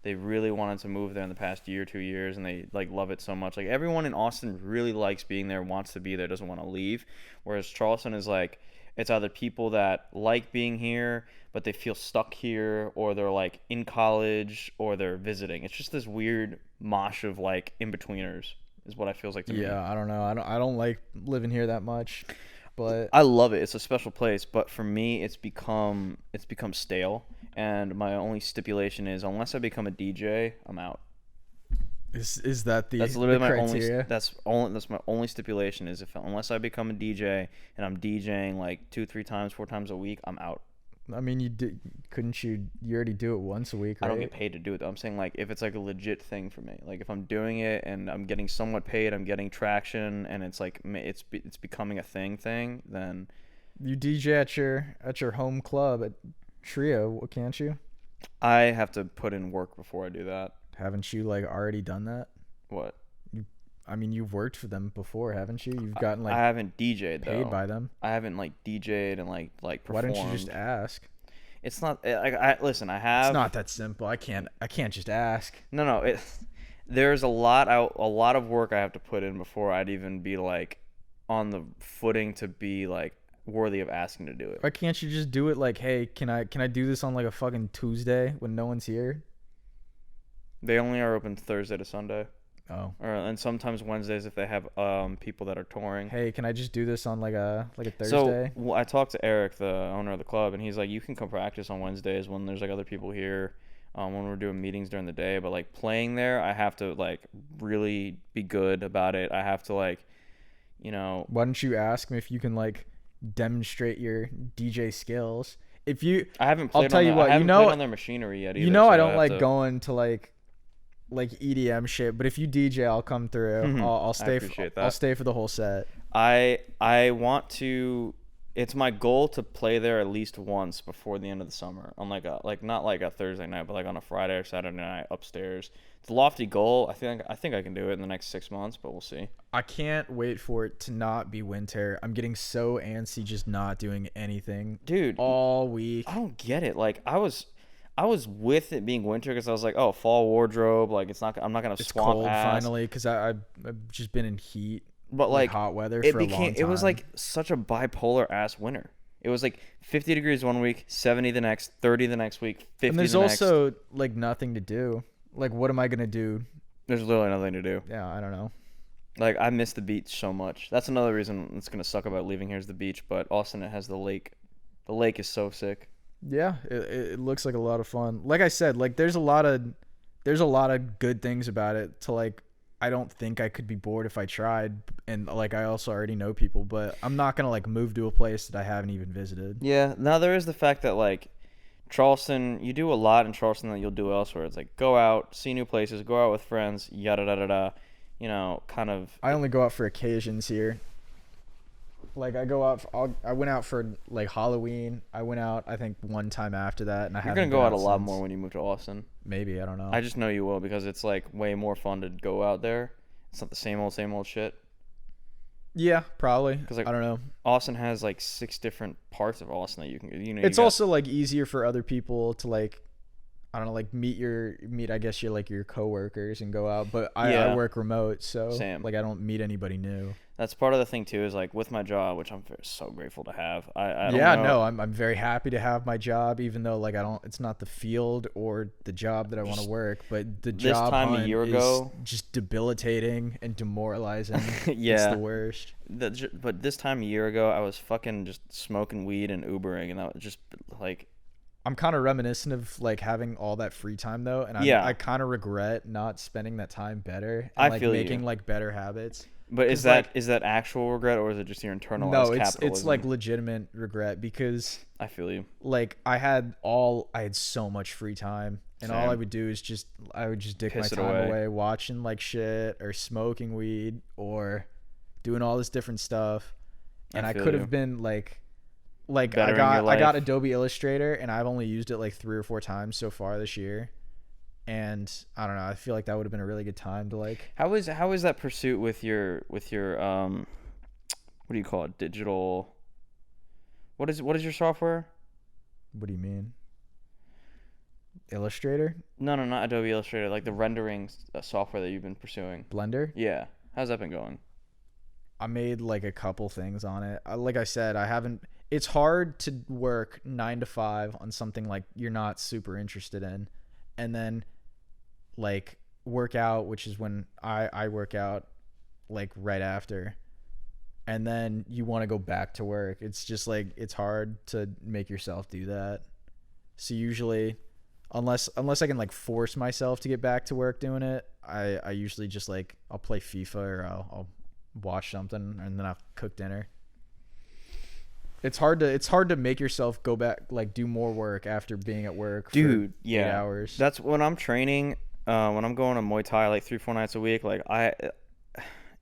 they really wanted to move there in the past year, 2 years, and they like love it so much. Like everyone in Austin really likes being there, wants to be there, doesn't want to leave. Whereas Charleston is like, it's either people that like being here, but they feel stuck here, or they're like in college, or they're visiting. It's just this weird mosh of like in-betweeners is what it feels like to me. Yeah, I don't know. I don't like living here that much, but I love it. It's a special place, but for me, it's become stale. And my only stipulation is unless I become a DJ, I'm out. Is that that's literally the my criteria? that's my only stipulation is unless I become a DJ and I'm DJing like 2, 3 times, 4 times a week, I'm out. I mean, you already do it once a week, right? I don't get paid to do it though. I'm saying like if it's like a legit thing for me, like if I'm doing it and I'm getting somewhat paid, I'm getting traction, and it's like it's becoming a thing, then you DJ at your home club at Trio, can't you? I have to put in work before I do that. Haven't you like already done that? What? I mean, you've worked for them before, haven't you? You've gotten I like haven't DJ'd paid though. by them. I haven't like DJ'd and like Why performed. don't you just ask? It's not. I listen. I have. It's not that simple. I can't just ask. No. There's a lot of work I have to put in before I'd even be like on the footing to be like worthy of asking to do it. Why can't you just do it like, hey, can I do this on like a fucking Tuesday when no one's here? They only are open Thursday to Sunday. Oh. And sometimes Wednesdays if they have people that are touring. Hey, can I just do this on like a Thursday? So I talked to Eric, the owner of the club, and he's like, you can come practice on Wednesdays when there's like other people here, when we're doing meetings during the day. But like playing there, I have to like really be good about it. I have to like, you know. Why don't you ask me if you can like demonstrate your DJ skills? If you, I haven't played. I'll tell you what. I haven't played on their machinery yet either. You know, so I don't like going to like EDM shit, but if you DJ, I'll come through. Mm-hmm. I'll stay. I appreciate that. I'll stay for the whole set. I want to. It's my goal to play there at least once before the end of the summer on like not like a Thursday night, but like on a Friday or Saturday night upstairs. It's a lofty goal. I think I can do it in the next 6 months, but we'll see. I can't wait for it to not be winter. I'm getting so antsy just not doing anything, dude, all week. I don't get it. Like I was with it being winter because I was like, oh, fall wardrobe. Like I'm not gonna it's swamp cold ass. Finally because I've just been in heat, but like hot weather for a long time. It was like such a bipolar ass winter. It was like 50 degrees one week, 70 the next, 30 the next week, 50 and there's the next. also like nothing to do. Like, what am I gonna do? There's literally nothing to do. Yeah, I don't know. Like I miss the beach so much. That's another reason it's gonna suck about leaving here is the beach. But Austin, it has the lake. The lake is so sick. Yeah, it looks like a lot of fun. Like I said, like there's a lot of good things about it. To like, I don't think I could be bored if I tried. And like I also already know people, but I'm not gonna like move to a place that I haven't even visited. Yeah. Now there is the fact that like Charleston, you do a lot in Charleston that you'll do elsewhere. It's like go out, see new places, go out with friends, yada da da da. You know, kind of. I only go out for occasions here. Like I go out. I went out for like Halloween. I went out I think one time after that, and You're gonna go out a lot more when you move to Austin. Maybe, I don't know. I just know you will because it's like way more fun to go out there. It's not the same old shit. Yeah, probably. Because like, I don't know. Austin has like 6 different parts of Austin that you can. You know. It's also like easier for other people to like, I don't know, like meet. I guess your coworkers and go out. But I work remote, so Same. like I don't meet anybody new. That's part of the thing too. Is like with my job, which I'm so grateful to have. I don't yeah, know. no, I'm very happy to have my job, even though like I don't. It's not the field or the job that I want to work, but the job time a year ago, is just debilitating and demoralizing. Yeah, it's the worst. But this time a year ago, I was fucking just smoking weed and Ubering, and that was just like. I'm kind of reminiscent of like having all that free time though, and I kind of regret not spending that time better and like making like better habits. But is that actual regret or is it just your internalized capitalism? No, it's like legitimate regret because I feel you. Like I had so much free time and Same. all I would do is I would just dick Piss my time away watching like shit or smoking weed or doing all this different stuff. And I could have been like I got Adobe Illustrator and I've only used it like 3 or 4 times so far this year. And I don't know, I feel like that would have been a really good time to like. How is that pursuit with your what do you call it? Digital. What is your software? What do you mean? Illustrator? No, not Adobe Illustrator. Like the rendering software that you've been pursuing. Blender? Yeah. How's that been going? I made like a couple things on it. Like I said, I haven't. It's hard to work 9 to 5 on something like you're not super interested in, and then like work out, which is when I work out like right after, and then you want to go back to work. It's just like it's hard to make yourself do that. So usually, unless I can like force myself to get back to work doing it, I usually just like I'll play FIFA or I'll watch something and then I'll cook dinner. It's hard to make yourself go back, like do more work after being at work for 8 hours. That's when I'm training, when I'm going to Muay Thai like 3-4 nights a week, like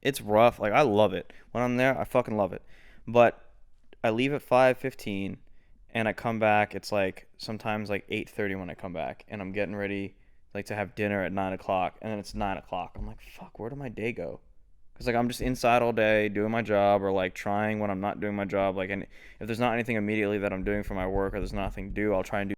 it's rough. Like I love it. When I'm there, I fucking love it. But I leave at 5:15 and I come back, it's like sometimes like 8:30 when I come back and I'm getting ready like to have dinner at 9 o'clock, and then it's 9 o'clock. I'm like, fuck, where did my day go? Because like I'm just inside all day doing my job, or like trying when I'm not doing my job. Like, and if there's not anything immediately that I'm doing for my work, or there's nothing to do, I'll try and do